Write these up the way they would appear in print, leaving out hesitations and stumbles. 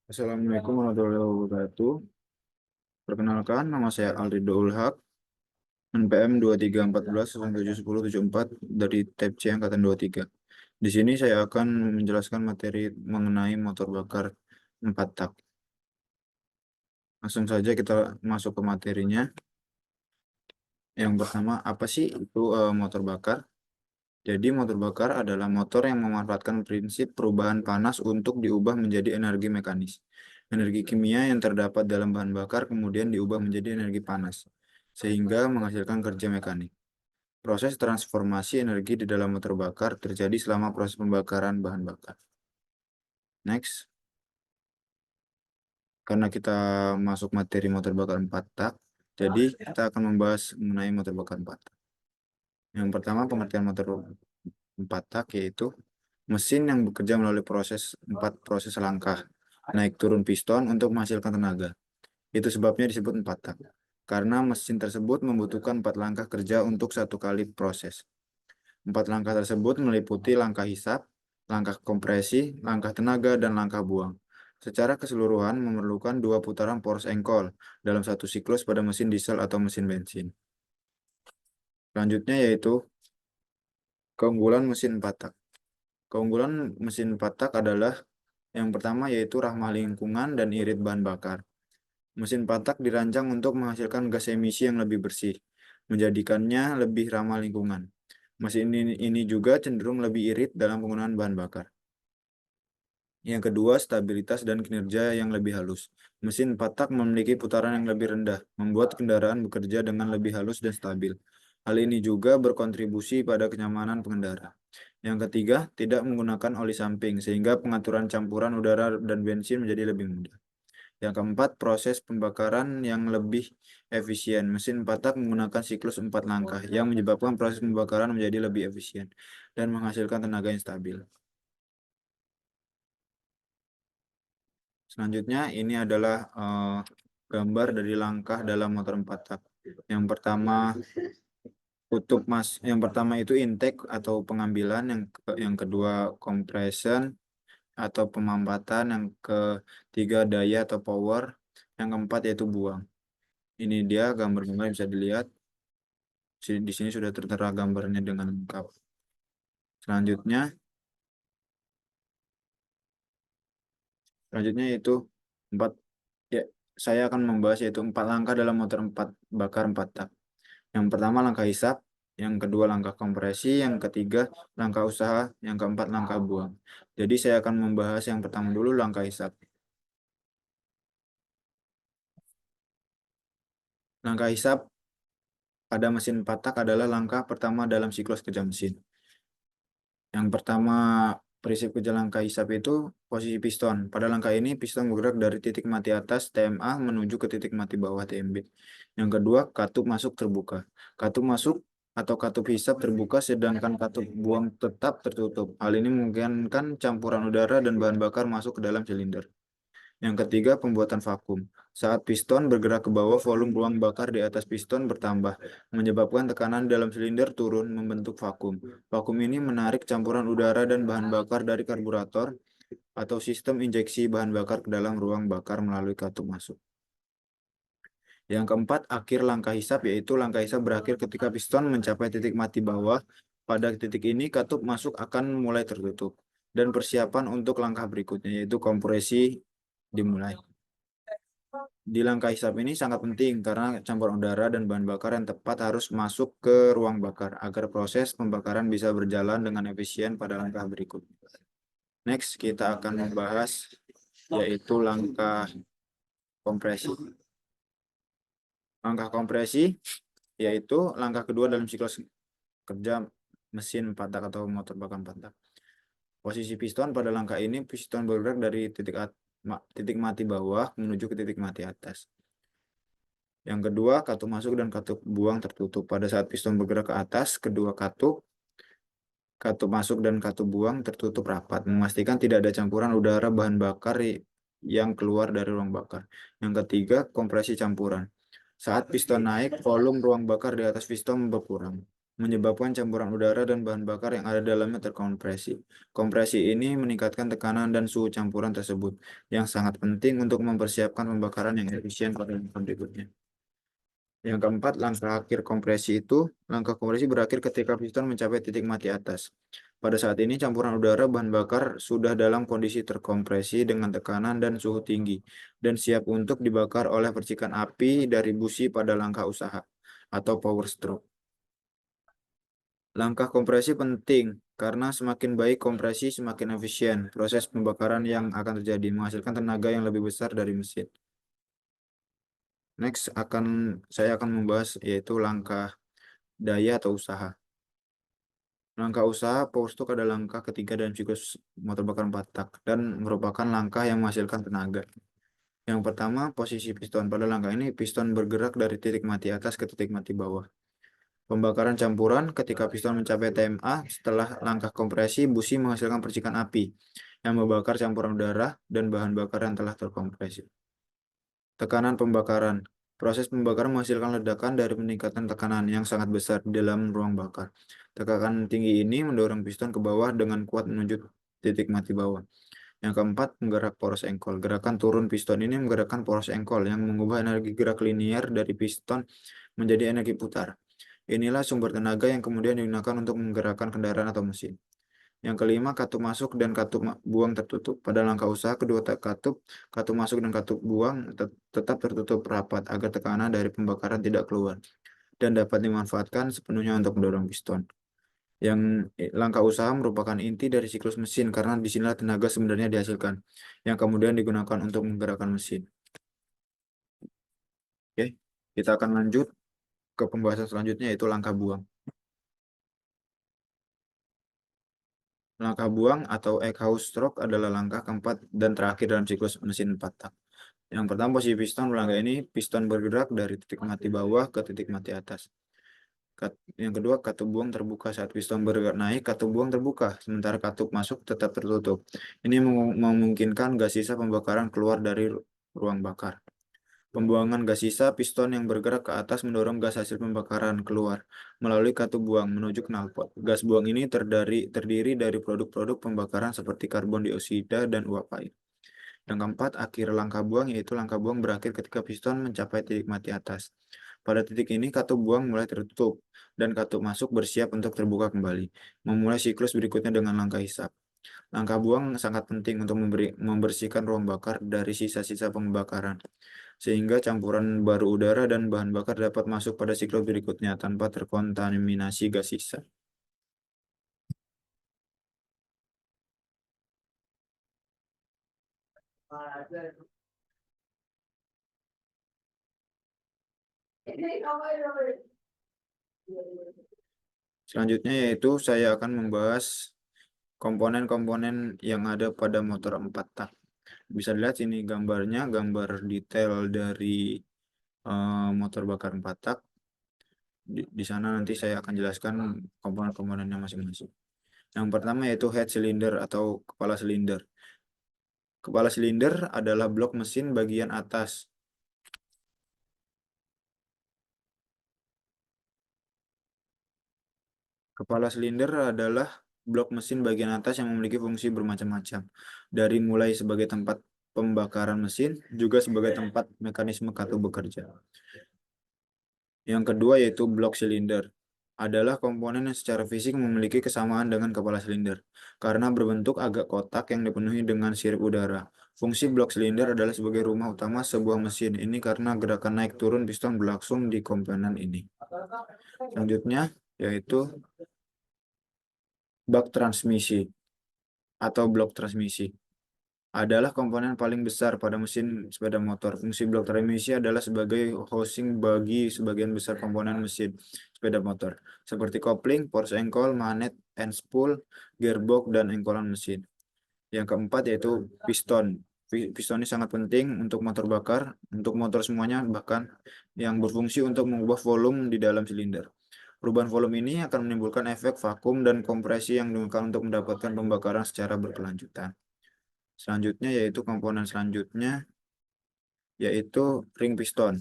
Assalamualaikum warahmatullahi wabarakatuh. Perkenalkan, nama saya Alrido Ulhak, NPM 2314-071074 dari tab C Angkatan 23. Di sini saya akan menjelaskan materi mengenai motor bakar 4 tak. Langsung saja kita masuk ke materinya. Yang pertama, apa sih itu motor bakar? Jadi motor bakar adalah motor yang memanfaatkan prinsip perubahan panas untuk diubah menjadi energi mekanis. Energi kimia yang terdapat dalam bahan bakar kemudian diubah menjadi energi panas, sehingga menghasilkan kerja mekanik. Proses transformasi energi di dalam motor bakar terjadi selama proses pembakaran bahan bakar. Next, karena kita masuk materi motor bakar 4 tak, jadi kita akan membahas mengenai motor bakar 4 tak. Yang pertama, pengertian motor 4 tak yaitu mesin yang bekerja melalui empat proses langkah naik turun piston untuk menghasilkan tenaga. Itu sebabnya disebut 4 tak. Karena mesin tersebut membutuhkan 4 langkah kerja untuk satu kali proses. 4 langkah tersebut meliputi langkah hisap, langkah kompresi, langkah tenaga, dan langkah buang. Secara keseluruhan memerlukan 2 putaran poros engkol dalam satu siklus pada mesin diesel atau mesin bensin. Selanjutnya yaitu keunggulan mesin 4 tak. Keunggulan mesin 4 tak adalah yang pertama yaitu ramah lingkungan dan irit bahan bakar. Mesin 4 tak dirancang untuk menghasilkan gas emisi yang lebih bersih, menjadikannya lebih ramah lingkungan. Mesin ini juga cenderung lebih irit dalam penggunaan bahan bakar. Yang kedua, stabilitas dan kinerja yang lebih halus. Mesin 4 tak memiliki putaran yang lebih rendah, membuat kendaraan bekerja dengan lebih halus dan stabil. Hal ini juga berkontribusi pada kenyamanan pengendara. Yang ketiga, tidak menggunakan oli samping, sehingga pengaturan campuran udara dan bensin menjadi lebih mudah. Yang keempat, proses pembakaran yang lebih efisien. Mesin 4 tak menggunakan siklus 4 langkah, yang menyebabkan proses pembakaran menjadi lebih efisien dan menghasilkan tenaga yang stabil. Selanjutnya, ini adalah gambar dari langkah dalam motor 4 tak. Yang pertama, yang pertama itu intake atau pengambilan, yang kedua compression atau pemampatan, yang ketiga daya atau power, yang keempat yaitu buang. Ini dia gambar-gambar bisa dilihat. Di sini sudah tertera gambarnya dengan lengkap. Selanjutnya yaitu empat ya saya akan membahas yaitu 4 langkah dalam motor 4 bakar 4 tak. Yang pertama langkah hisap, yang kedua langkah kompresi, yang ketiga langkah usaha, yang keempat langkah buang. Jadi saya akan membahas yang pertama dulu langkah hisap. Langkah hisap pada mesin 4 tak adalah langkah pertama dalam siklus kerja mesin. Yang pertama, prinsip kerja langkah hisap itu posisi piston. Pada langkah ini, piston bergerak dari titik mati atas TMA menuju ke titik mati bawah TMB. Yang kedua, katup masuk terbuka. Katup masuk atau katup hisap terbuka, sedangkan katup buang tetap tertutup. Hal ini memungkinkan campuran udara dan bahan bakar masuk ke dalam silinder. Yang ketiga, pembuatan vakum. Saat piston bergerak ke bawah, volume ruang bakar di atas piston bertambah, menyebabkan tekanan dalam silinder turun membentuk vakum. Vakum ini menarik campuran udara dan bahan bakar dari karburator atau sistem injeksi bahan bakar ke dalam ruang bakar melalui katup masuk. Yang keempat, akhir langkah hisap, yaitu langkah hisap berakhir ketika piston mencapai titik mati bawah. Pada titik ini, katup masuk akan mulai tertutup. Dan persiapan untuk langkah berikutnya, yaitu kompresi dimulai. Di langkah hisap ini sangat penting karena campuran udara dan bahan bakar yang tepat harus masuk ke ruang bakar agar proses pembakaran bisa berjalan dengan efisien pada langkah berikutnya. Next, kita akan membahas yaitu langkah kompresi. Langkah kompresi yaitu langkah kedua dalam siklus kerja mesin 4 tak atau motor bakar 4 tak. Posisi piston pada langkah ini, piston bergerak dari titik mati bawah menuju ke titik mati atas. Yang kedua, katup masuk dan katup buang tertutup. Pada saat piston bergerak ke atas, kedua katup masuk dan katup buang tertutup rapat, memastikan tidak ada campuran udara bahan bakar yang keluar dari ruang bakar. Yang ketiga, kompresi campuran. Saat piston naik, volume ruang bakar di atas piston berkurang. menyebabkan campuran udara dan bahan bakar yang ada dalamnya terkompresi. Kompresi ini meningkatkan tekanan dan suhu campuran tersebut, yang sangat penting untuk mempersiapkan pembakaran yang efisien pada langkah berikutnya. Yang keempat, langkah akhir kompresi itu, langkah kompresi berakhir ketika piston mencapai titik mati atas. Pada saat ini, campuran udara bahan bakar sudah dalam kondisi terkompresi dengan tekanan dan suhu tinggi, dan siap untuk dibakar oleh percikan api dari busi pada langkah usaha, atau power stroke. Langkah kompresi penting, karena semakin baik kompresi, semakin efisien proses pembakaran yang akan terjadi, menghasilkan tenaga yang lebih besar dari mesin. Next, saya akan membahas yaitu langkah daya atau usaha. Langkah usaha power stroke adalah langkah ketiga dalam siklus motor bakar 4 tak dan merupakan langkah yang menghasilkan tenaga. Yang pertama, posisi piston. Pada langkah ini, piston bergerak dari titik mati atas ke titik mati bawah. Pembakaran campuran ketika piston mencapai TMA setelah langkah kompresi, busi menghasilkan percikan api yang membakar campuran udara dan bahan bakar yang telah terkompresi. Tekanan pembakaran. Proses pembakaran menghasilkan ledakan dari peningkatan tekanan yang sangat besar di dalam ruang bakar. Tekanan tinggi ini mendorong piston ke bawah dengan kuat menuju titik mati bawah. Yang keempat, menggerak poros engkol. Gerakan turun piston ini menggerakkan poros engkol yang mengubah energi gerak linier dari piston menjadi energi putar. Inilah sumber tenaga yang kemudian digunakan untuk menggerakkan kendaraan atau mesin. Yang kelima, katup masuk dan katup buang tertutup. Pada langkah usaha, kedua katup masuk dan katup buang tetap tertutup rapat agar tekanan dari pembakaran tidak keluar dan dapat dimanfaatkan sepenuhnya untuk mendorong piston. Yang langkah usaha merupakan inti dari siklus mesin karena disinilah tenaga sebenarnya dihasilkan, yang kemudian digunakan untuk menggerakkan mesin. Oke, kita akan lanjut ke pembahasan selanjutnya yaitu langkah buang. Langkah buang atau exhaust stroke adalah langkah keempat dan terakhir dalam siklus mesin 4 tak. Yang pertama, posisi piston. Langkah ini piston bergerak dari titik mati bawah ke titik mati atas. Yang kedua, katup buang terbuka. Saat piston bergerak naik, katup buang terbuka, sementara katup masuk tetap tertutup. Ini memungkinkan gas sisa pembakaran keluar dari ruang bakar. Pembuangan gas sisa, piston yang bergerak ke atas mendorong gas hasil pembakaran keluar melalui katup buang menuju knalpot. Gas buang ini terdiri dari produk-produk pembakaran seperti karbon dioksida dan uap air. Yang keempat, akhir langkah buang, yaitu langkah buang berakhir ketika piston mencapai titik mati atas. Pada titik ini, katup buang mulai tertutup dan katup masuk bersiap untuk terbuka kembali, memulai siklus berikutnya dengan langkah hisap. Langkah buang sangat penting untuk membersihkan ruang bakar dari sisa-sisa pembakaran, sehingga campuran baru udara dan bahan bakar dapat masuk pada siklus berikutnya tanpa terkontaminasi gas sisa. Selanjutnya yaitu saya akan membahas komponen-komponen yang ada pada motor 4 tak. Bisa dilihat ini gambarnya, gambar detail dari motor bakar 4 tak. Di sana nanti saya akan jelaskan komponen-komponennya masing-masing. Yang pertama yaitu head cylinder atau kepala silinder. Kepala silinder adalah blok mesin bagian atas. Kepala silinder adalah blok mesin bagian atas yang memiliki fungsi bermacam-macam. Dari mulai sebagai tempat pembakaran mesin, juga sebagai tempat mekanisme katup bekerja. Yang kedua yaitu blok silinder. Adalah komponen yang secara fisik memiliki kesamaan dengan kepala silinder, karena berbentuk agak kotak yang dipenuhi dengan sirip udara. Fungsi blok silinder adalah sebagai rumah utama sebuah mesin. Ini karena gerakan naik turun piston berlangsung di komponen ini. Selanjutnya yaitu bak transmisi atau blok transmisi adalah komponen paling besar pada mesin sepeda motor. Fungsi blok transmisi adalah sebagai housing bagi sebagian besar komponen mesin sepeda motor, seperti kopling, poros engkol, magnet, and spool, gearbox, dan engkolan mesin. Yang keempat yaitu piston. Piston ini sangat penting untuk motor bakar, untuk motor semuanya, bahkan yang berfungsi untuk mengubah volume di dalam silinder. Perubahan volume ini akan menimbulkan efek vakum dan kompresi yang digunakan untuk mendapatkan pembakaran secara berkelanjutan. Selanjutnya yaitu komponen selanjutnya yaitu ring piston.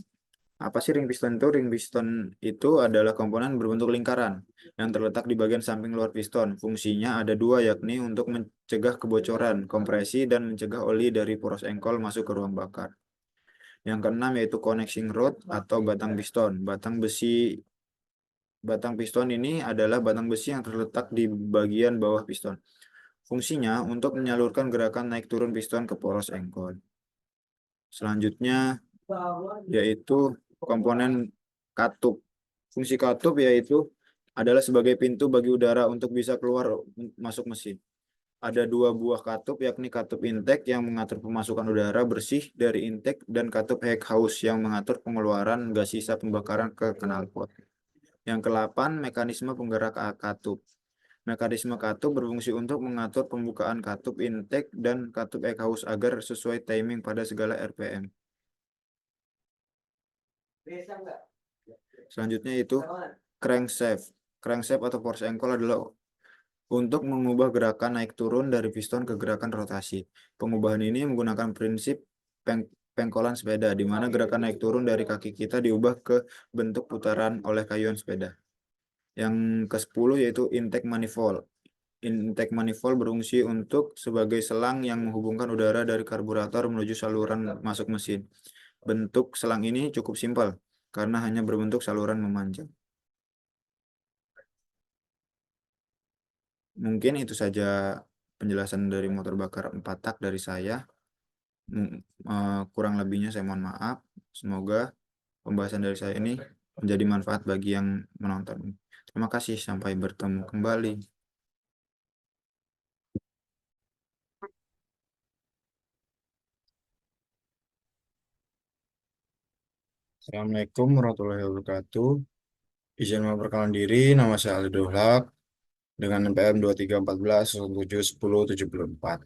Apa sih ring piston itu? Ring piston itu adalah komponen berbentuk lingkaran yang terletak di bagian samping luar piston. Fungsinya ada dua, yakni untuk mencegah kebocoran, kompresi, dan mencegah oli dari poros engkol masuk ke ruang bakar. Yang keenam yaitu connecting rod atau batang piston. Batang piston ini adalah batang besi yang terletak di bagian bawah piston. Fungsinya untuk menyalurkan gerakan naik turun piston ke poros engkol. Selanjutnya yaitu komponen katup. Fungsi katup yaitu adalah sebagai pintu bagi udara untuk bisa keluar masuk mesin. Ada dua buah katup, yakni katup intake yang mengatur pemasukan udara bersih dari intake dan katup Heckhaus yang mengatur pengeluaran gas sisa pembakaran ke knalpot. Yang kedelapan, mekanisme penggerak katup. Mekanisme katup berfungsi untuk mengatur pembukaan katup intake dan katup Heckhaus agar sesuai timing pada segala RPM. Selanjutnya itu crankshaft. Crankshaft atau force ankle adalah untuk mengubah gerakan naik turun dari piston ke gerakan rotasi. Pengubahan ini menggunakan prinsip pengkolan sepeda, di mana gerakan naik turun dari kaki kita diubah ke bentuk putaran oleh kayuan sepeda. Yang ke-10 yaitu intake manifold. Intake manifold berfungsi untuk sebagai selang yang menghubungkan udara dari karburator menuju saluran masuk mesin. Bentuk selang ini cukup simpel, karena hanya berbentuk saluran memanjang. Mungkin itu saja penjelasan dari motor bakar 4 tak dari saya. Kurang lebihnya saya mohon maaf. Semoga pembahasan dari saya ini menjadi manfaat bagi yang menonton. Terima kasih, sampai bertemu kembali. Assalamualaikum warahmatullahi wabarakatuh. Izin memperkenalkan diri, nama saya Ali Dohlak dengan NPM 2314 17 10 74.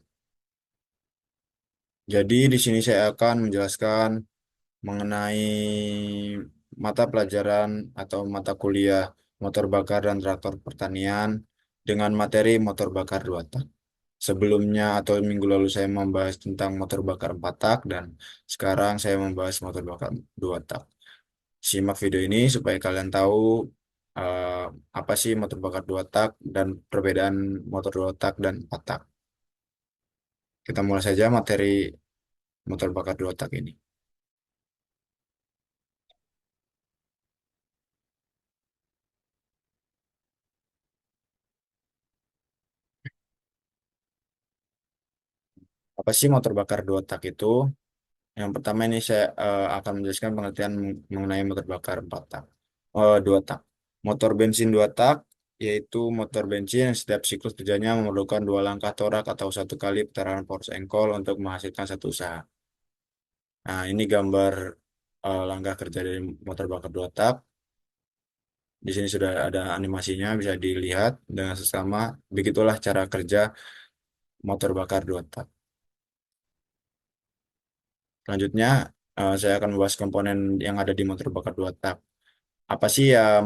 Jadi di sini saya akan menjelaskan mengenai mata pelajaran atau mata kuliah motor bakar dan traktor pertanian dengan materi motor bakar 2 tak. Sebelumnya atau minggu lalu saya membahas tentang motor bakar 4 tak dan sekarang saya membahas motor bakar 2 tak. Simak video ini supaya kalian tahu eh, apa sih motor bakar 2 tak dan perbedaan motor 2 tak dan 4 tak. Kita mulai saja materi motor bakar 2 tak ini. Apa sih motor bakar 2 tak itu? Yang pertama ini saya akan menjelaskan pengertian mengenai motor bakar 4 tak. 2 tak. Motor bensin 2 tak yaitu motor bensin yang setiap siklus kerjanya memerlukan 2 langkah torak atau 1 kali putaran force engkol untuk menghasilkan satu usaha. Nah, ini gambar langkah kerja dari motor bakar 2 tak. Di sini sudah ada animasinya, bisa dilihat dengan sesama. Begitulah cara kerja motor bakar 2 tak. Selanjutnya, saya akan membahas komponen yang ada di motor bakar 2 tak. Apa sih ya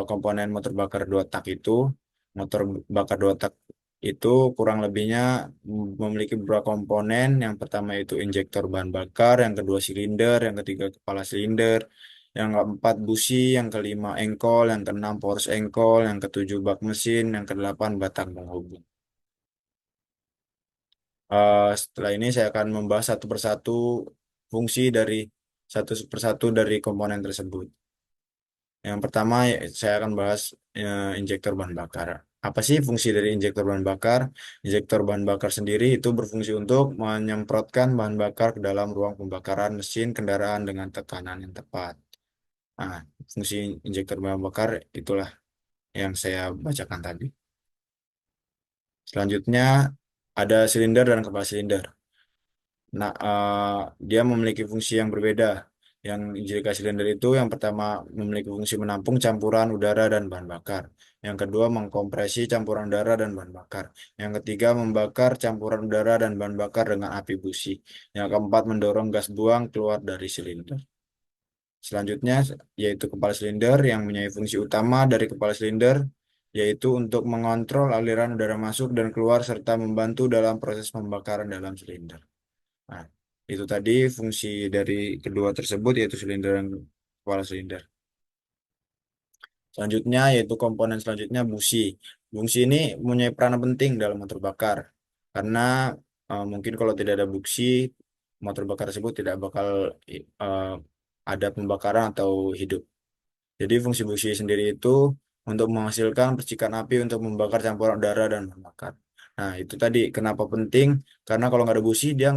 komponen motor bakar 2 tak itu? Motor bakar 2 tak itu kurang lebihnya memiliki beberapa komponen. Yang pertama itu injektor bahan bakar, yang kedua silinder, yang ketiga kepala silinder, yang keempat busi, yang kelima engkol, yang keenam poros engkol, yang ketujuh bak mesin, yang kedelapan batang penghubung. Setelah ini saya akan membahas satu persatu fungsi dari satu persatu dari komponen tersebut. Yang pertama, saya akan bahas injektor bahan bakar. Apa sih fungsi dari injektor bahan bakar? Injektor bahan bakar sendiri itu berfungsi untuk menyemprotkan bahan bakar ke dalam ruang pembakaran mesin kendaraan dengan tekanan yang tepat. Nah, fungsi injektor bahan bakar itulah yang saya bacakan tadi. Selanjutnya, ada silinder dan kepala silinder. Nah, dia memiliki fungsi yang berbeda. Yang jika silinder itu yang pertama memiliki fungsi menampung campuran udara dan bahan bakar. Yang kedua mengkompresi campuran udara dan bahan bakar. Yang ketiga membakar campuran udara dan bahan bakar dengan api busi. Yang keempat mendorong gas buang keluar dari silinder. Selanjutnya yaitu kepala silinder yang mempunyai fungsi utama dari kepala silinder yaitu untuk mengontrol aliran udara masuk dan keluar serta membantu dalam proses pembakaran dalam silinder. Nah, itu tadi fungsi dari kedua tersebut yaitu silinder dan kepala silinder. Selanjutnya yaitu komponen selanjutnya busi. Busi ini mempunyai peran penting dalam motor bakar karena mungkin kalau tidak ada busi, motor bakar tersebut tidak bakal eh, ada pembakaran atau hidup. Jadi fungsi busi sendiri itu untuk menghasilkan percikan api untuk membakar campuran udara dan membakar. Nah, itu tadi kenapa penting? Karena kalau nggak ada busi, dia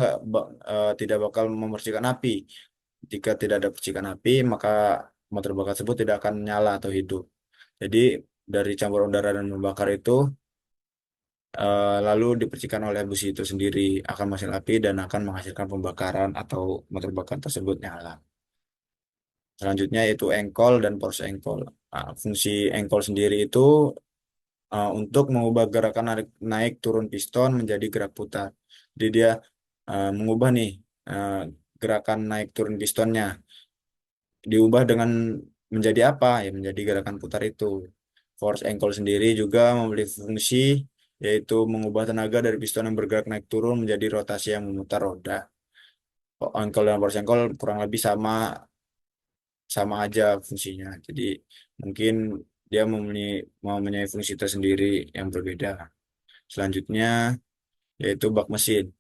tidak bakal memercikan api. Jika tidak ada percikan api, maka motor bakar tersebut tidak akan nyala atau hidup. Jadi dari campur udara dan membakar itu lalu dipercikan oleh busi itu sendiri akan menghasilkan api dan akan menghasilkan pembakaran atau motor bakar tersebut nyala. Selanjutnya yaitu engkol dan poros engkol. Nah, fungsi engkol sendiri itu untuk mengubah gerakan naik turun piston menjadi gerak putar. Jadi dia mengubah nih eh, gerakan naik turun pistonnya diubah dengan menjadi apa? Ya menjadi gerakan putar itu. Force ankle sendiri juga memiliki fungsi yaitu mengubah tenaga dari piston yang bergerak naik turun menjadi rotasi yang memutar roda. Ankle dan force ankle kurang lebih sama sama aja fungsinya. Jadi mungkin dia mempunyai fungsi tersendiri yang berbeda. Selanjutnya yaitu bak mesin.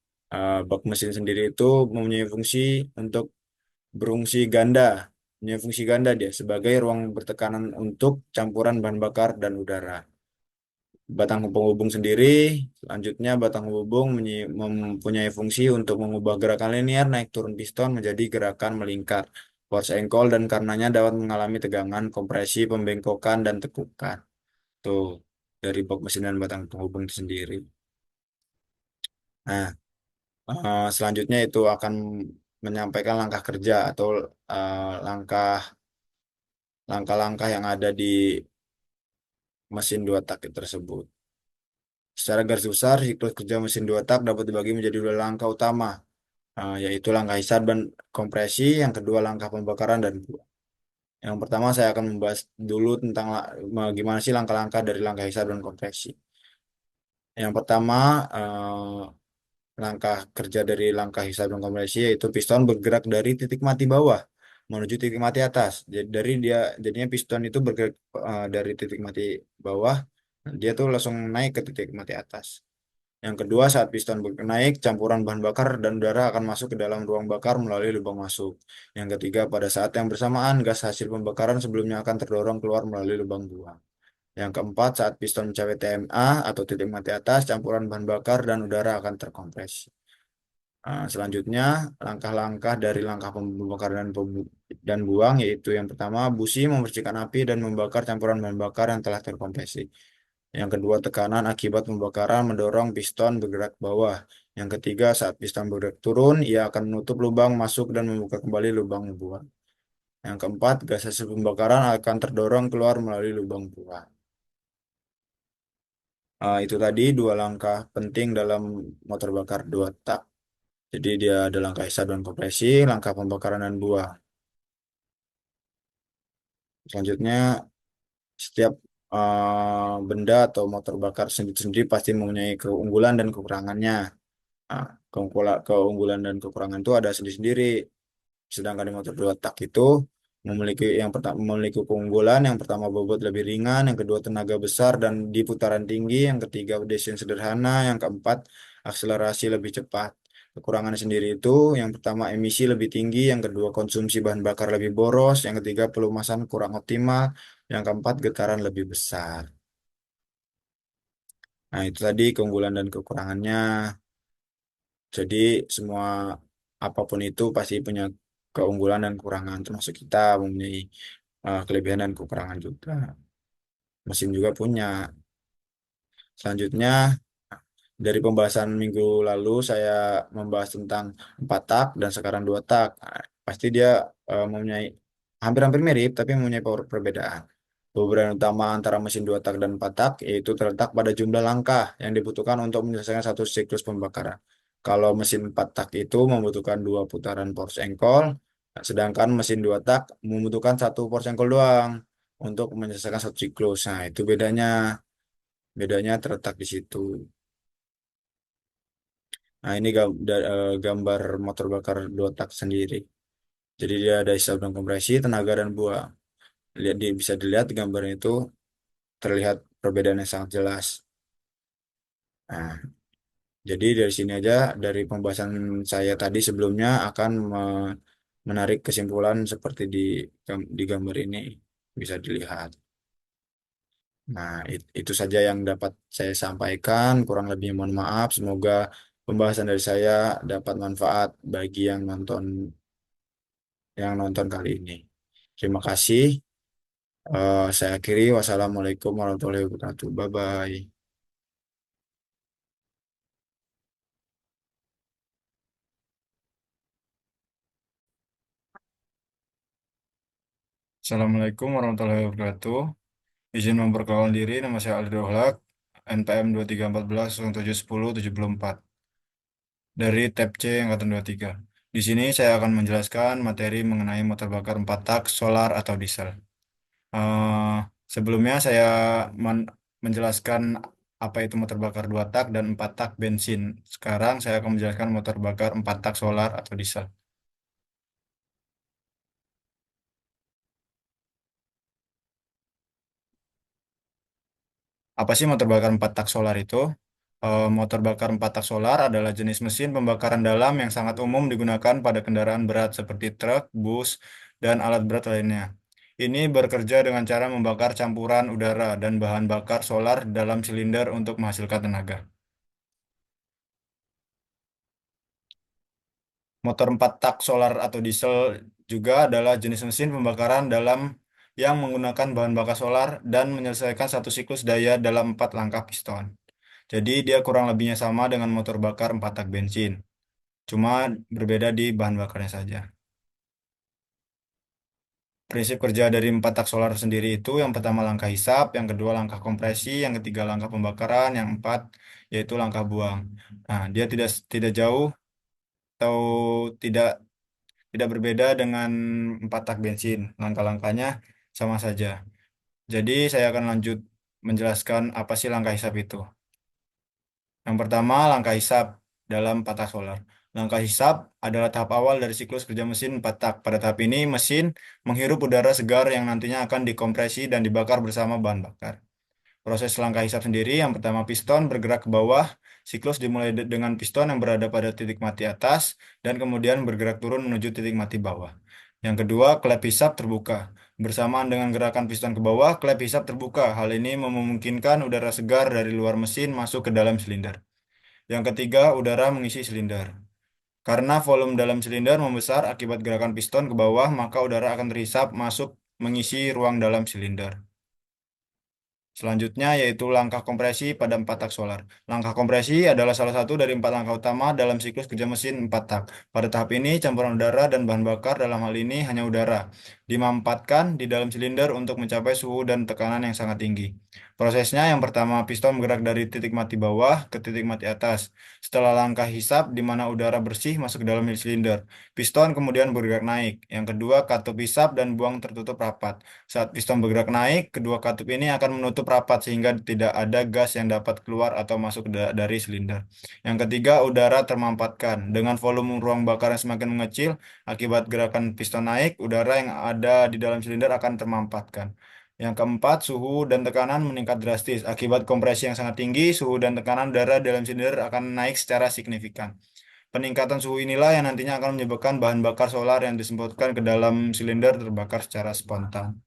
Bak mesin sendiri itu mempunyai fungsi untuk berfungsi ganda. Mempunyai fungsi ganda dia sebagai ruang bertekanan untuk campuran bahan bakar dan udara. Batang penghubung sendiri, selanjutnya batang penghubung mempunyai fungsi untuk mengubah gerakan linear naik turun piston menjadi gerakan melingkar. Force ankle dan karenanya dapat mengalami tegangan, kompresi, pembengkokan, dan tekukan. Tuh, dari bak mesin dan batang penghubung itu sendiri. Nah, selanjutnya itu akan menyampaikan langkah kerja atau langkah langkah-langkah yang ada di mesin dua tak tersebut. Secara garis besar, siklus kerja mesin dua tak dapat dibagi menjadi dua langkah utama, yaitu langkah hisap dan kompresi, yang kedua langkah pembakaran dan buang. Yang pertama saya akan membahas dulu tentang gimana sih langkah-langkah dari langkah hisap dan kompresi. Yang pertama, langkah kerja dari langkah hisap dan kompresi yaitu piston bergerak dari titik mati bawah menuju titik mati atas. Jadi jadinya piston itu bergerak dari titik mati bawah, dia tuh langsung naik ke titik mati atas. Yang kedua, saat piston naik, campuran bahan bakar dan udara akan masuk ke dalam ruang bakar melalui lubang masuk. Yang ketiga, pada saat yang bersamaan, gas hasil pembakaran sebelumnya akan terdorong keluar melalui lubang buang. Yang keempat, saat piston mencapai TMA atau titik mati atas, campuran bahan bakar dan udara akan terkompresi. Selanjutnya, langkah-langkah dari langkah pembakaran dan buang, yaitu yang pertama, busi membersihkan api dan membakar campuran bahan bakar yang telah terkompresi. Yang kedua, tekanan akibat pembakaran mendorong piston bergerak ke bawah. Yang ketiga, saat piston bergerak turun, ia akan menutup lubang masuk dan membuka kembali lubang buang. Yang keempat, gas hasil pembakaran akan terdorong keluar melalui lubang buang. Itu tadi dua langkah penting dalam motor bakar dua tak. Jadi dia ada langkah hisap dan kompresi, langkah pembakaran dan buang. Selanjutnya, setiap benda atau motor bakar sendiri-sendiri pasti mempunyai keunggulan dan kekurangannya. Nah, keunggulan dan kekurangan itu ada sendiri-sendiri. Sedangkan di motor dua tak itu memiliki keunggulan yang pertama bobot lebih ringan, yang kedua tenaga besar dan di putaran tinggi, yang ketiga desain sederhana, yang keempat akselerasi lebih cepat. Kekurangan sendiri itu yang pertama emisi lebih tinggi, yang kedua konsumsi bahan bakar lebih boros, yang ketiga pelumasan kurang optimal, yang keempat getaran lebih besar. Nah, itu tadi keunggulan dan kekurangannya. Jadi semua apapun itu pasti punya keunggulan dan kekurangan, termasuk kita mempunyai kelebihan dan kekurangan juga. Mesin juga punya. Selanjutnya dari pembahasan minggu lalu saya membahas tentang empat tak dan sekarang dua tak. Nah, pasti dia mempunyai hampir-hampir mirip tapi mempunyai perbedaan. Perbedaan utama antara mesin dua tak dan empat tak yaitu terletak pada jumlah langkah yang dibutuhkan untuk menyelesaikan satu siklus pembakaran. Kalau mesin empat tak itu membutuhkan dua putaran force engkol, sedangkan mesin dua tak membutuhkan satu force engkol doang untuk menyelesaikan satu siklus. Nah, itu bedanya terletak di situ. Nah, ini gambar motor bakar dua tak sendiri. Jadi dia ada hisap dan kompresi, tenaga dan buang. Bisa dilihat di gambar itu terlihat perbedaan yang sangat jelas. Nah, jadi dari sini aja, dari pembahasan saya tadi sebelumnya akan menarik kesimpulan seperti di gambar ini bisa dilihat. Nah, itu saja yang dapat saya sampaikan. Kurang lebihnya mohon maaf. Semoga pembahasan dari saya dapat manfaat bagi yang nonton kali ini. Terima kasih. Saya akhiri. Wassalamualaikum warahmatullahi wabarakatuh. Bye bye. Assalamualaikum warahmatullahi wabarakatuh. Izin memperkenalkan diri, nama saya Aldi Dohlak, NPM 2314-0710-74 dari tab C Angkatan 23. Di sini saya akan menjelaskan materi mengenai motor bakar 4 tak, solar atau diesel. Eh, Sebelumnya saya menjelaskan apa itu motor bakar 2 tak dan 4 tak bensin. Sekarang saya akan menjelaskan motor bakar 4 tak solar atau diesel. Apa sih motor bakar 4 tak solar itu? Motor bakar 4 tak solar adalah jenis mesin pembakaran dalam yang sangat umum digunakan pada kendaraan berat seperti truk, bus, dan alat berat lainnya. Ini bekerja dengan cara membakar campuran udara dan bahan bakar solar dalam silinder untuk menghasilkan tenaga. Motor 4 tak solar atau diesel juga adalah jenis mesin pembakaran dalam yang menggunakan bahan bakar solar dan menyelesaikan satu siklus daya dalam 4 langkah piston. Jadi dia kurang lebihnya sama dengan motor bakar 4 tak bensin, cuma berbeda di bahan bakarnya saja. Prinsip kerja dari 4 tak solar sendiri itu yang pertama langkah hisap, yang kedua langkah kompresi, yang ketiga langkah pembakaran, yang empat yaitu langkah buang. Nah, dia tidak tidak jauh atau tidak tidak berbeda dengan 4 tak bensin. Langkah-langkahnya sama saja. Jadi saya akan lanjut menjelaskan apa sih langkah hisap itu. Yang pertama, langkah hisap dalam 4 tak solar. Langkah hisap adalah tahap awal dari siklus kerja mesin 4 tak. Pada tahap ini, mesin menghirup udara segar yang nantinya akan dikompresi dan dibakar bersama bahan bakar. Proses langkah hisap sendiri, yang pertama piston bergerak ke bawah. Siklus dimulai dengan piston yang berada pada titik mati atas dan kemudian bergerak turun menuju titik mati bawah. Yang kedua, klep hisap terbuka. Bersamaan dengan gerakan piston ke bawah, klep hisap terbuka. Hal ini memungkinkan udara segar dari luar mesin masuk ke dalam silinder. Yang ketiga, udara mengisi silinder. Karena volume dalam silinder membesar akibat gerakan piston ke bawah, maka udara akan terhisap masuk mengisi ruang dalam silinder. Selanjutnya yaitu langkah kompresi pada 4 tak solar. Langkah kompresi adalah salah satu dari 4 langkah utama dalam siklus kerja mesin 4 tak. Pada tahap ini, campuran udara dan bahan bakar dalam hal ini hanya udara dimampatkan di dalam silinder untuk mencapai suhu dan tekanan yang sangat tinggi. Prosesnya yang pertama, piston bergerak dari titik mati bawah ke titik mati atas. Setelah langkah hisap di mana udara bersih masuk ke dalam silinder, piston kemudian bergerak naik. Yang kedua, katup hisap dan buang tertutup rapat. Saat piston bergerak naik, kedua katup ini akan menutup rapat sehingga tidak ada gas yang dapat keluar atau masuk dari silinder. Yang ketiga, udara termampatkan. Dengan volume ruang bakar yang semakin mengecil, akibat gerakan piston naik, udara yang ada di dalam silinder akan termampatkan. Yang keempat, suhu dan tekanan meningkat drastis. Akibat kompresi yang sangat tinggi, suhu dan tekanan udara dalam silinder akan naik secara signifikan. Peningkatan suhu inilah yang nantinya akan menyebabkan bahan bakar solar yang disemprotkan ke dalam silinder terbakar secara spontan.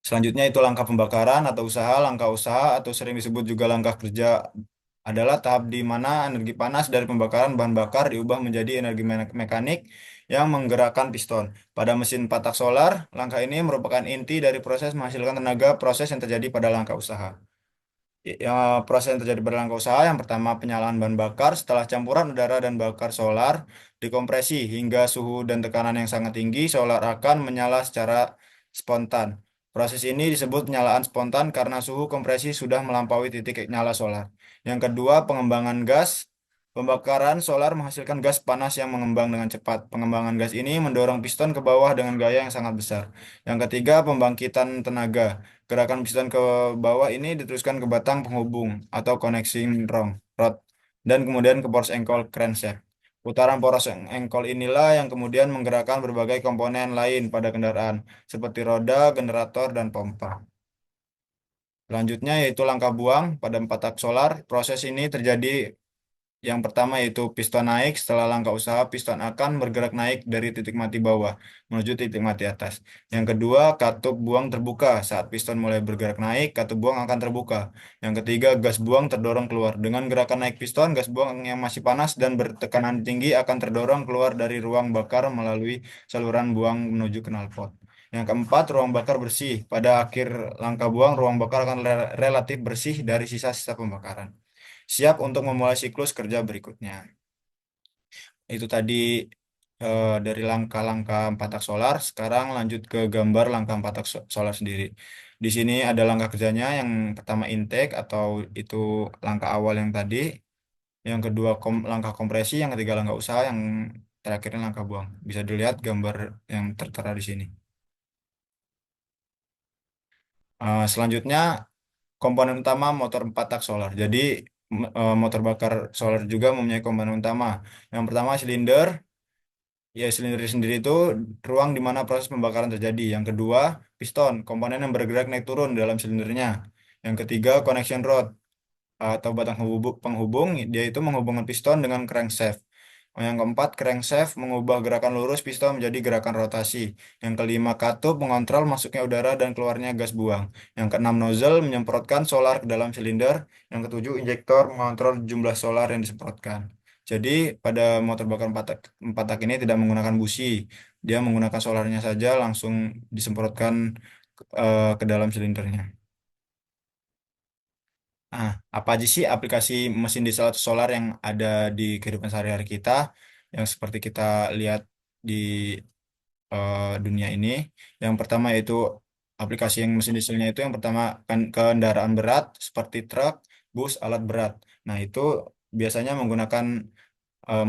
Selanjutnya itu langkah pembakaran atau usaha. Langkah usaha atau sering disebut juga langkah kerja adalah tahap di mana energi panas dari pembakaran bahan bakar diubah menjadi energi mekanik yang menggerakkan piston. Pada mesin patak solar, langkah ini merupakan inti dari proses menghasilkan tenaga proses yang terjadi pada langkah usaha. Proses yang terjadi pada langkah usaha yang pertama penyalaan bahan bakar setelah campuran udara dan bakar solar dikompresi hingga suhu dan tekanan yang sangat tinggi, solar akan menyala secara spontan. Proses ini disebut penyalaan spontan karena suhu kompresi sudah melampaui titik nyala solar. Yang kedua, pengembangan gas. Pembakaran solar menghasilkan gas panas yang mengembang dengan cepat. Pengembangan gas ini mendorong piston ke bawah dengan gaya yang sangat besar. Yang ketiga, pembangkitan tenaga. Gerakan piston ke bawah ini diteruskan ke batang penghubung atau connecting rod dan kemudian ke force ankle crankshaft. Putaran poros engkol inilah yang kemudian menggerakkan berbagai komponen lain pada kendaraan, seperti roda, generator, dan pompa. Selanjutnya yaitu langkah buang pada empat tak solar. Proses ini terjadi yang pertama yaitu piston naik. Setelah langkah usaha, piston akan bergerak naik dari titik mati bawah menuju titik mati atas. Yang kedua, katup buang terbuka. Saat piston mulai bergerak naik, katup buang akan terbuka. Yang ketiga, gas buang terdorong keluar. Dengan gerakan naik piston, gas buang yang masih panas dan bertekanan tinggi akan terdorong keluar dari ruang bakar melalui saluran buang menuju knalpot. Yang keempat, ruang bakar bersih. Pada akhir langkah buang, ruang bakar akan relatif bersih dari sisa-sisa pembakaran. Siap untuk memulai siklus kerja berikutnya. Itu tadi dari langkah-langkah empat tak solar. Sekarang lanjut ke gambar langkah empat tak solar sendiri. Di sini ada langkah kerjanya. Yang pertama intake atau itu langkah awal yang tadi. Yang kedua langkah kompresi. Yang ketiga langkah usaha. Yang terakhirnya langkah buang. Bisa dilihat gambar yang tertera di sini. Selanjutnya komponen utama motor 4 tak solar. Jadi motor bakar solar juga mempunyai komponen utama. Yang pertama silinder, ya silinder sendiri itu ruang di mana proses pembakaran terjadi. Yang kedua piston, komponen yang bergerak naik turun dalam silindernya. Yang ketiga connection rod atau batang penghubung, dia itu menghubungkan piston dengan crankshaft. Yang keempat, crankshaft mengubah gerakan lurus piston menjadi gerakan rotasi. Yang kelima, katup mengontrol masuknya udara dan keluarnya gas buang. Yang keenam, nozzle menyemprotkan solar ke dalam silinder. Yang ketujuh, injektor mengontrol jumlah solar yang disemprotkan. Jadi pada motor bakar empat tak ini tidak menggunakan busi. Dia menggunakan solarnya saja langsung disemprotkan ke dalam silindernya. Nah, apa aja sih aplikasi mesin diesel atau solar yang ada di kehidupan sehari-hari kita, yang seperti kita lihat di dunia ini? Yang pertama yaitu aplikasi yang mesin dieselnya itu yang pertama kan kendaraan berat seperti truk, bus, alat berat. Nah, itu biasanya menggunakan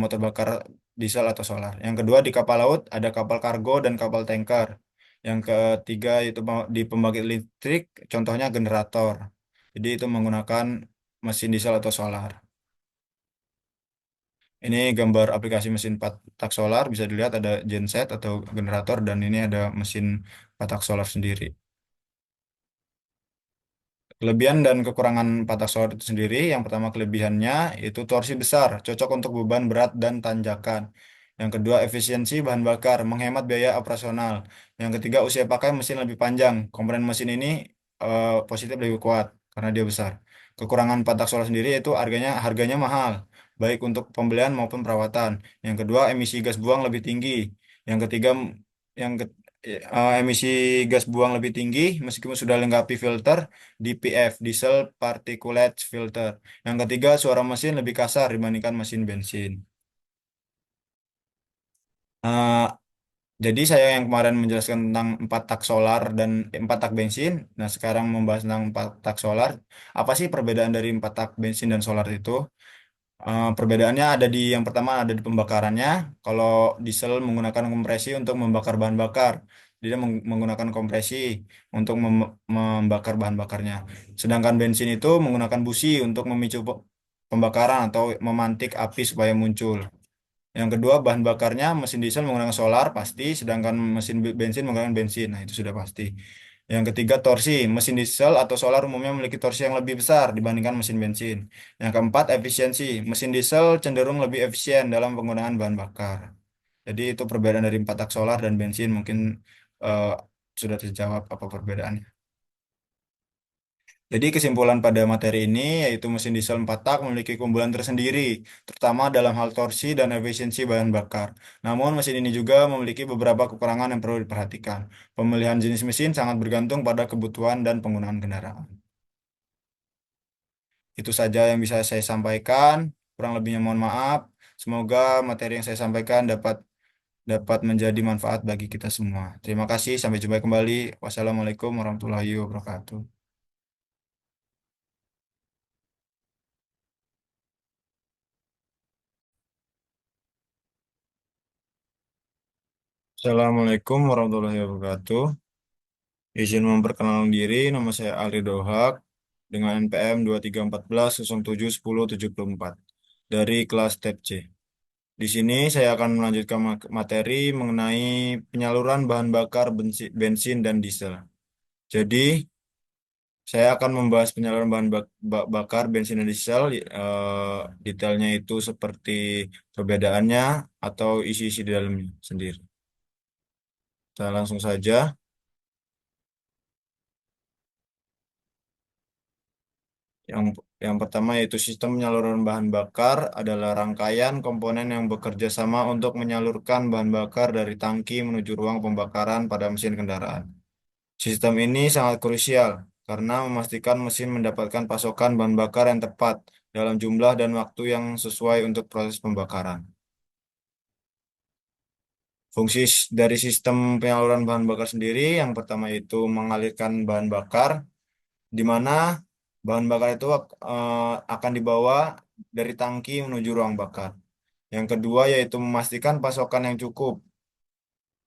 motor bakar diesel atau solar. Yang kedua di kapal laut ada kapal kargo dan kapal tanker. Yang ketiga itu di pembangkit listrik, contohnya generator. Jadi itu menggunakan mesin diesel atau solar. Ini gambar aplikasi mesin patak solar, bisa dilihat ada genset atau generator dan ini ada mesin patak solar sendiri. Kelebihan dan kekurangan patak solar itu sendiri, yang pertama kelebihannya itu torsi besar, cocok untuk beban berat dan tanjakan. Yang kedua, efisiensi bahan bakar, menghemat biaya operasional. Yang ketiga, usia pakai mesin lebih panjang. Komponen mesin ini positif lebih kuat karena dia besar. Kekurangan patak solar sendiri itu harganya mahal, baik untuk pembelian maupun perawatan. Yang kedua, emisi gas buang lebih tinggi. Yang ketiga, yang ke- emisi gas buang lebih tinggi meskipun sudah lengkapi filter DPF, diesel particulate filter. Yang ketiga, suara mesin lebih kasar dibandingkan mesin bensin. Eh, jadi saya yang kemarin menjelaskan tentang empat tak solar dan empat tak bensin. Nah, sekarang membahas tentang empat tak solar. Apa sih perbedaan dari empat tak bensin dan solar itu? Perbedaannya ada di yang pertama ada di pembakarannya. Kalau diesel menggunakan kompresi untuk membakar bahan bakar, dia menggunakan kompresi untuk membakar bahan bakarnya. Sedangkan bensin itu menggunakan busi untuk memicu pembakaran atau memantik api supaya muncul. Yang kedua bahan bakarnya mesin diesel menggunakan solar pasti, sedangkan mesin bensin menggunakan bensin. Nah itu sudah pasti. Yang ketiga torsi, mesin diesel atau solar umumnya memiliki torsi yang lebih besar dibandingkan mesin bensin. Yang keempat efisiensi, mesin diesel cenderung lebih efisien dalam penggunaan bahan bakar. Jadi itu perbedaan dari empat tak solar dan bensin mungkin eh, sudah terjawab apa perbedaannya. Jadi kesimpulan pada materi ini yaitu mesin diesel 4 tak memiliki keunggulan tersendiri, terutama dalam hal torsi dan efisiensi bahan bakar. Namun mesin ini juga memiliki beberapa kekurangan yang perlu diperhatikan. Pemilihan jenis mesin sangat bergantung pada kebutuhan dan penggunaan kendaraan. Itu saja yang bisa saya sampaikan. Kurang lebihnya mohon maaf. Semoga materi yang saya sampaikan dapat dapat menjadi manfaat bagi kita semua. Terima kasih, sampai jumpa kembali. Wassalamualaikum warahmatullahi wabarakatuh. Assalamualaikum warahmatullahi wabarakatuh. Izin memperkenalkan diri, nama saya Ali Dohak dengan NPM 2314 07 10 74 dari kelas TEP C. Di sini saya akan melanjutkan materi mengenai penyaluran bahan bakar bensin dan diesel. Jadi, saya akan membahas penyaluran bahan bakar bensin dan diesel. Detailnya itu seperti perbedaannya atau isi-isi di dalamnya sendiri. Kita langsung saja. Yang yang pertama yaitu sistem penyaluran bahan bakar adalah rangkaian komponen yang bekerja sama untuk menyalurkan bahan bakar dari tangki menuju ruang pembakaran pada mesin kendaraan. Sistem ini sangat krusial karena memastikan mesin mendapatkan pasokan bahan bakar yang tepat dalam jumlah dan waktu yang sesuai untuk proses pembakaran. Fungsi dari sistem penyaluran bahan bakar sendiri yang pertama itu mengalirkan bahan bakar, di mana bahan bakar itu akan dibawa dari tangki menuju ruang bakar. Yang kedua yaitu memastikan pasokan yang cukup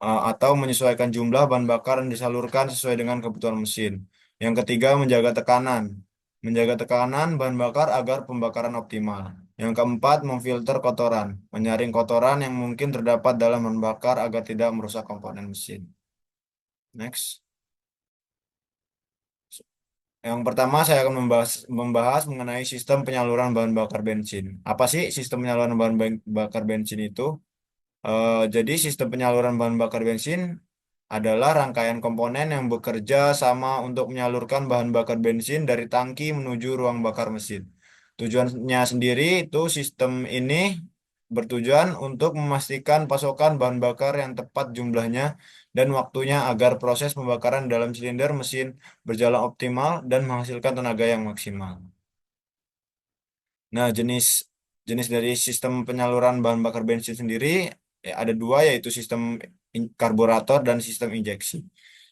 atau menyesuaikan jumlah bahan bakar yang disalurkan sesuai dengan kebutuhan mesin. Yang ketiga menjaga tekanan. Menjaga tekanan bahan bakar agar pembakaran optimal. Yang keempat memfilter kotoran. Menyaring kotoran yang mungkin terdapat dalam bahan bakar agar tidak merusak komponen mesin. Next. Yang pertama saya akan membahas mengenai sistem penyaluran bahan bakar bensin. Apa sih sistem penyaluran bahan bakar bensin itu? Jadi sistem penyaluran bahan bakar bensin adalah rangkaian komponen yang bekerja sama untuk menyalurkan bahan bakar bensin dari tangki menuju ruang bakar mesin. Tujuannya sendiri itu sistem ini bertujuan untuk memastikan pasokan bahan bakar yang tepat jumlahnya dan waktunya agar proses pembakaran dalam silinder mesin berjalan optimal dan menghasilkan tenaga yang maksimal. Nah, jenis jenis dari sistem penyaluran bahan bakar bensin sendiri ada dua, yaitu sistem karburator dan sistem injeksi.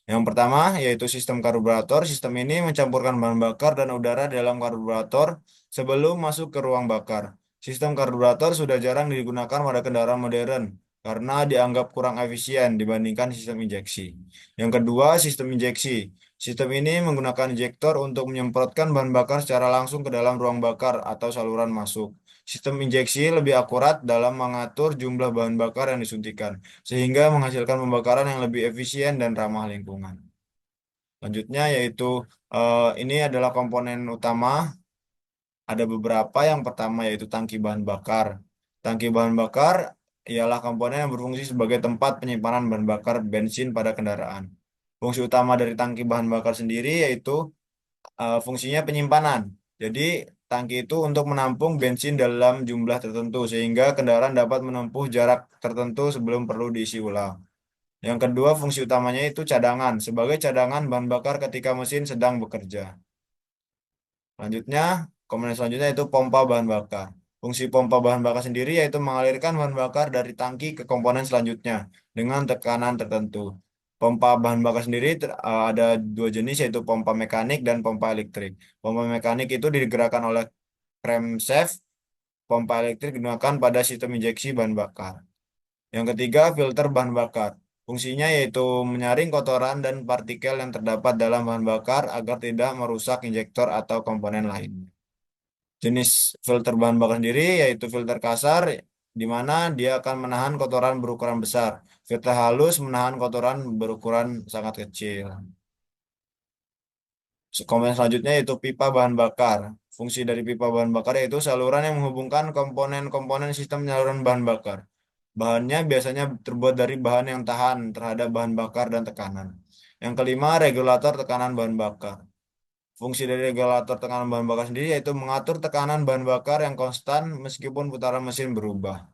Yang pertama yaitu sistem karburator. Sistem ini mencampurkan bahan bakar dan udara dalam karburator sebelum masuk ke ruang bakar. Sistem karburator sudah jarang digunakan pada kendaraan modern karena dianggap kurang efisien dibandingkan sistem injeksi. Yang kedua, sistem injeksi. Sistem ini menggunakan injektor untuk menyemprotkan bahan bakar secara langsung ke dalam ruang bakar atau saluran masuk. Sistem injeksi lebih akurat dalam mengatur jumlah bahan bakar yang disuntikan, sehingga menghasilkan pembakaran yang lebih efisien dan ramah lingkungan. Selanjutnya yaitu ini adalah komponen utama. Ada beberapa. Yang pertama yaitu tangki bahan bakar. Tangki bahan bakar ialah komponen yang berfungsi sebagai tempat penyimpanan bahan bakar bensin pada kendaraan. Fungsi utama dari tangki bahan bakar sendiri yaitu fungsinya penyimpanan. Jadi, tangki itu untuk menampung bensin dalam jumlah tertentu sehingga kendaraan dapat menempuh jarak tertentu sebelum perlu diisi ulang. Yang kedua, fungsi utamanya itu cadangan, sebagai cadangan bahan bakar ketika mesin sedang bekerja. Selanjutnya, komponen selanjutnya itu pompa bahan bakar. Fungsi pompa bahan bakar sendiri yaitu mengalirkan bahan bakar dari tangki ke komponen selanjutnya dengan tekanan tertentu. Pompa bahan bakar sendiri ada dua jenis, yaitu pompa mekanik dan pompa elektrik. Pompa mekanik itu digerakkan oleh crankshaft. Pompa elektrik digunakan pada sistem injeksi bahan bakar. Yang ketiga, filter bahan bakar. Fungsinya yaitu menyaring kotoran dan partikel yang terdapat dalam bahan bakar agar tidak merusak injektor atau komponen lain. Jenis filter bahan bakar sendiri yaitu filter kasar, di mana dia akan menahan kotoran berukuran besar. Filter halus menahan kotoran berukuran sangat kecil. Komponen selanjutnya yaitu pipa bahan bakar. Fungsi dari pipa bahan bakar yaitu saluran yang menghubungkan komponen-komponen sistem penyaluran bahan bakar. Bahannya biasanya terbuat dari bahan yang tahan terhadap bahan bakar dan tekanan. Yang kelima, regulator tekanan bahan bakar. Fungsi dari regulator tekanan bahan bakar sendiri yaitu mengatur tekanan bahan bakar yang konstan meskipun putaran mesin berubah.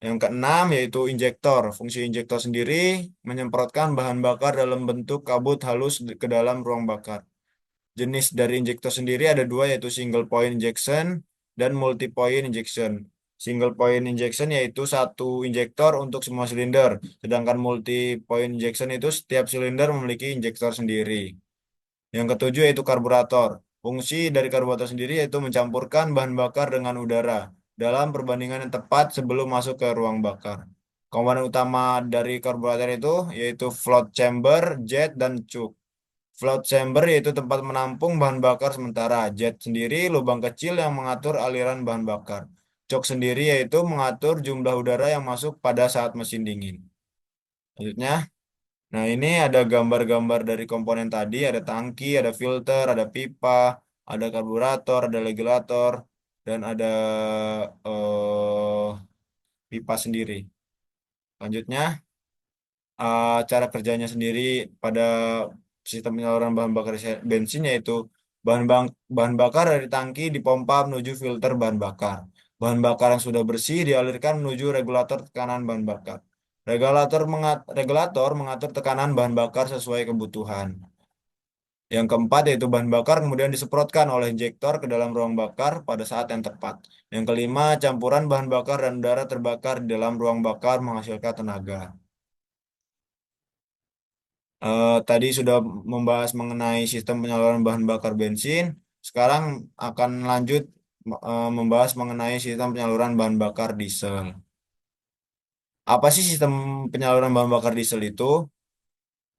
Yang keenam yaitu injektor. Fungsi injektor sendiri menyemprotkan bahan bakar dalam bentuk kabut halus ke dalam ruang bakar. Jenis dari injektor sendiri ada dua, yaitu single point injection dan multi point injection. Single point injection yaitu satu injektor untuk semua silinder, sedangkan multi point injection itu setiap silinder memiliki injektor sendiri. Yang ketujuh yaitu karburator. Fungsi dari karburator sendiri yaitu mencampurkan bahan bakar dengan udara dalam perbandingan yang tepat sebelum masuk ke ruang bakar. Komponen utama dari karburator itu yaitu float chamber, jet, dan choke. Float chamber yaitu tempat menampung bahan bakar sementara. Jet sendiri lubang kecil yang mengatur aliran bahan bakar. Cok sendiri yaitu mengatur jumlah udara yang masuk pada saat mesin dingin. Selanjutnya, nah ini ada gambar-gambar dari komponen tadi, ada tangki, ada filter, ada pipa, ada karburator, ada regulator, dan ada pipa sendiri. Selanjutnya, cara kerjanya sendiri pada sistem penyaluran bahan bakar bensin yaitu bahan bakar dari tangki dipompa menuju filter bahan bakar. Bahan bakar yang sudah bersih dialirkan menuju regulator tekanan bahan bakar. Regulator mengatur tekanan bahan bakar sesuai kebutuhan. Yang keempat yaitu bahan bakar kemudian disemprotkan oleh injektor ke dalam ruang bakar pada saat yang tepat. Yang kelima, campuran bahan bakar dan udara terbakar di dalam ruang bakar menghasilkan tenaga. Tadi sudah membahas mengenai sistem penyaluran bahan bakar bensin. Sekarang akan lanjut membahas mengenai sistem penyaluran bahan bakar diesel. Apa sih sistem penyaluran bahan bakar diesel itu?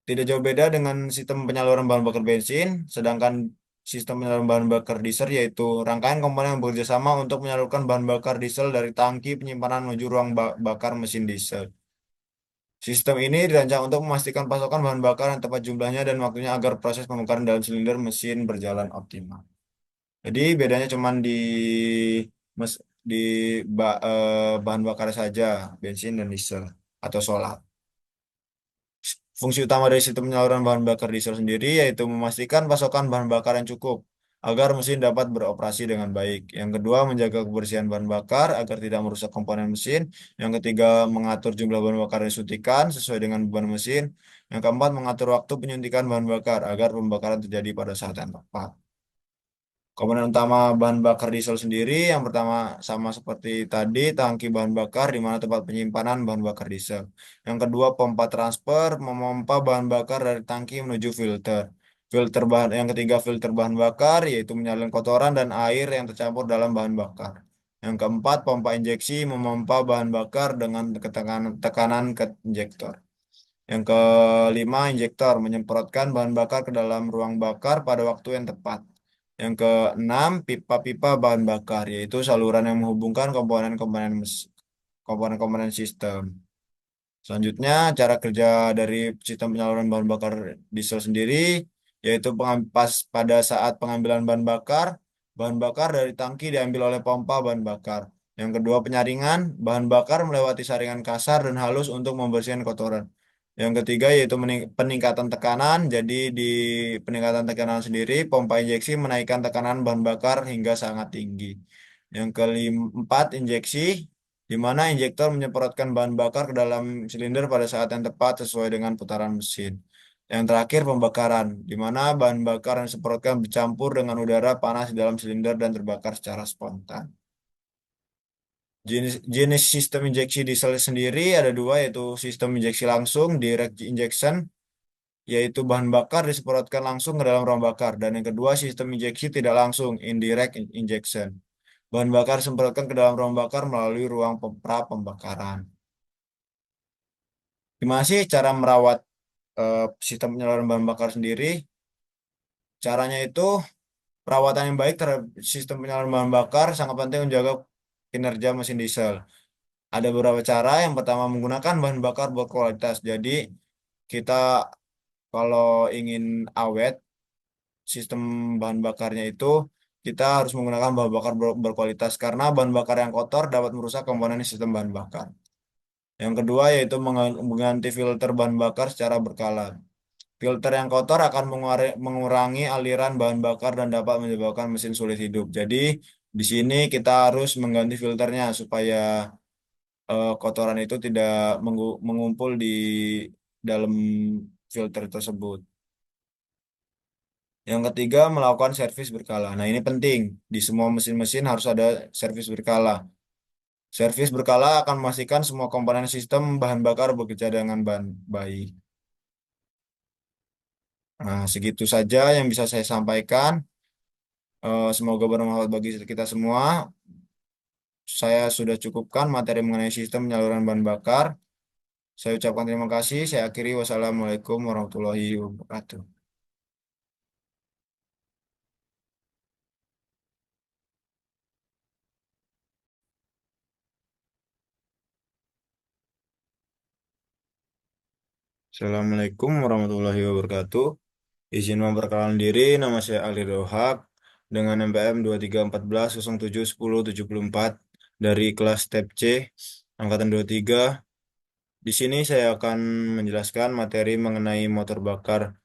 Tidak jauh beda dengan sistem penyaluran bahan bakar bensin, sedangkan sistem penyaluran bahan bakar diesel yaitu rangkaian komponen yang bekerja sama untuk menyalurkan bahan bakar diesel dari tangki penyimpanan menuju ruang bakar mesin diesel. Sistem ini dirancang untuk memastikan pasokan bahan bakar yang tepat jumlahnya dan waktunya agar proses pembakaran dalam silinder mesin berjalan optimal. Jadi bedanya cuma mes, di bahan bakar saja, bensin dan diesel atau solar. Fungsi utama dari sistem penyaluran bahan bakar diesel sendiri yaitu memastikan pasokan bahan bakar yang cukup agar mesin dapat beroperasi dengan baik. Yang kedua, menjaga kebersihan bahan bakar agar tidak merusak komponen mesin. Yang ketiga, mengatur jumlah bahan bakar yang disuntikan sesuai dengan beban mesin. Yang keempat, mengatur waktu penyuntikan bahan bakar agar pembakaran terjadi pada saat yang tepat. Komponen utama bahan bakar diesel sendiri, yang pertama sama seperti tadi, tangki bahan bakar di mana tempat penyimpanan bahan bakar diesel. Yang kedua, pompa transfer, memompa bahan bakar dari tangki menuju filter. Yang ketiga, filter bahan bakar, yaitu menyalin kotoran dan air yang tercampur dalam bahan bakar. Yang keempat, pompa injeksi, memompa bahan bakar dengan tekanan ke injektor. Yang kelima, injektor menyemprotkan bahan bakar ke dalam ruang bakar pada waktu yang tepat. Yang keenam, pipa-pipa bahan bakar, yaitu saluran yang menghubungkan komponen-komponen sistem. Selanjutnya, cara kerja dari sistem penyaluran bahan bakar diesel sendiri, yaitu pas pada saat pengambilan bahan bakar dari tangki diambil oleh pompa bahan bakar. Yang kedua, penyaringan, bahan bakar melewati saringan kasar dan halus untuk membersihkan kotoran. Yang ketiga, yaitu peningkatan tekanan. Jadi, di peningkatan tekanan sendiri, pompa injeksi menaikkan tekanan bahan bakar hingga sangat tinggi. Yang keempat, injeksi di mana injektor menyemprotkan bahan bakar ke dalam silinder pada saat yang tepat sesuai dengan putaran mesin. Yang terakhir, pembakaran, di mana bahan bakar yang disemprotkan bercampur dengan udara panas di dalam silinder dan terbakar secara spontan. Jenis sistem injeksi diesel sendiri ada dua, yaitu sistem injeksi langsung, direct injection, yaitu bahan bakar disemprotkan langsung ke dalam ruang bakar. Dan yang kedua, sistem injeksi tidak langsung, indirect injection. Bahan bakar disemprotkan ke dalam ruang bakar melalui ruang pembakaran. Gimana sih cara merawat sistem penyaluran bahan bakar sendiri? Caranya itu perawatan yang baik terhadap sistem penyaluran bahan bakar sangat penting menjaga kinerja mesin diesel. Ada beberapa cara. Yang pertama, menggunakan bahan bakar berkualitas. Jadi kita kalau ingin awet sistem bahan bakarnya itu kita harus menggunakan bahan bakar berkualitas karena bahan bakar yang kotor dapat merusak komponen sistem bahan bakar. Yang kedua yaitu mengganti filter bahan bakar secara berkala. Filter yang kotor akan mengurangi aliran bahan bakar dan dapat menyebabkan mesin sulit hidup. Jadi di sini kita harus mengganti filternya supaya kotoran itu tidak mengumpul di dalam filter tersebut. Yang ketiga, melakukan servis berkala. Nah, ini penting. Di semua mesin-mesin harus ada servis berkala. Servis berkala akan memastikan semua komponen sistem bahan bakar bekerja dengan baik. Nah, segitu saja yang bisa saya sampaikan. Semoga bermanfaat bagi kita semua. Saya sudah cukupkan materi mengenai sistem penyaluran bahan bakar. Saya ucapkan terima kasih. Saya akhiri. Wassalamualaikum warahmatullahi wabarakatuh. Assalamualaikum warahmatullahi wabarakatuh. Izin memperkenalkan diri, nama saya Ali Rohab dengan NPM 2314071074 dari kelas TEP C angkatan 23. Di sini saya akan menjelaskan materi mengenai motor bakar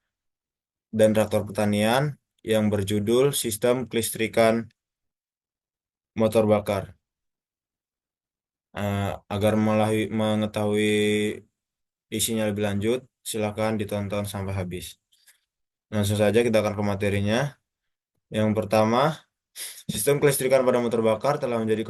dan traktor pertanian yang berjudul Sistem Kelistrikan Motor Bakar. Agar mengetahui isinya lebih lanjut, silakan ditonton sampai habis. Langsung saja kita akan ke materinya. Yang pertama, sistem kelistrikan pada motor bakar telah menjadi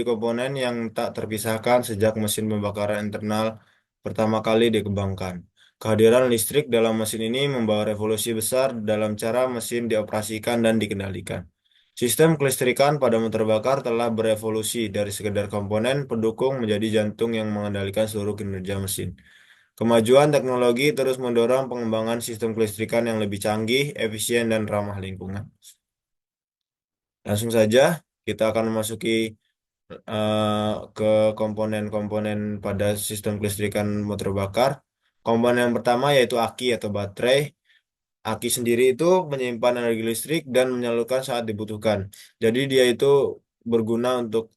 komponen yang tak terpisahkan sejak mesin pembakaran internal pertama kali dikembangkan. Kehadiran listrik dalam mesin ini membawa revolusi besar dalam cara mesin dioperasikan dan dikendalikan. Sistem kelistrikan pada motor bakar telah berevolusi dari sekedar komponen pendukung menjadi jantung yang mengendalikan seluruh kinerja mesin. Kemajuan teknologi terus mendorong pengembangan sistem kelistrikan yang lebih canggih, efisien, dan ramah lingkungan. Langsung saja kita akan memasuki ke komponen-komponen pada sistem kelistrikan motor bakar. Komponen yang pertama yaitu aki atau baterai. Aki sendiri itu menyimpan energi listrik dan menyalurkan saat dibutuhkan. Jadi dia itu berguna untuk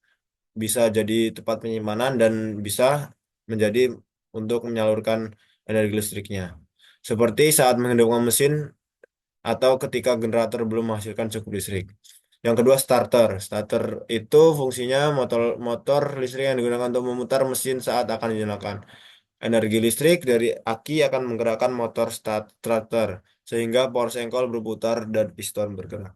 bisa jadi tempat penyimpanan dan bisa menjadi untuk menyalurkan energi listriknya. Seperti saat menghidupkan mesin atau ketika generator belum menghasilkan cukup listrik. Yang kedua starter. Starter itu fungsinya motor motor listrik yang digunakan untuk memutar mesin saat akan dinyalakan. Energi listrik dari aki akan menggerakkan motor starter sehingga power engkol berputar dan piston bergerak.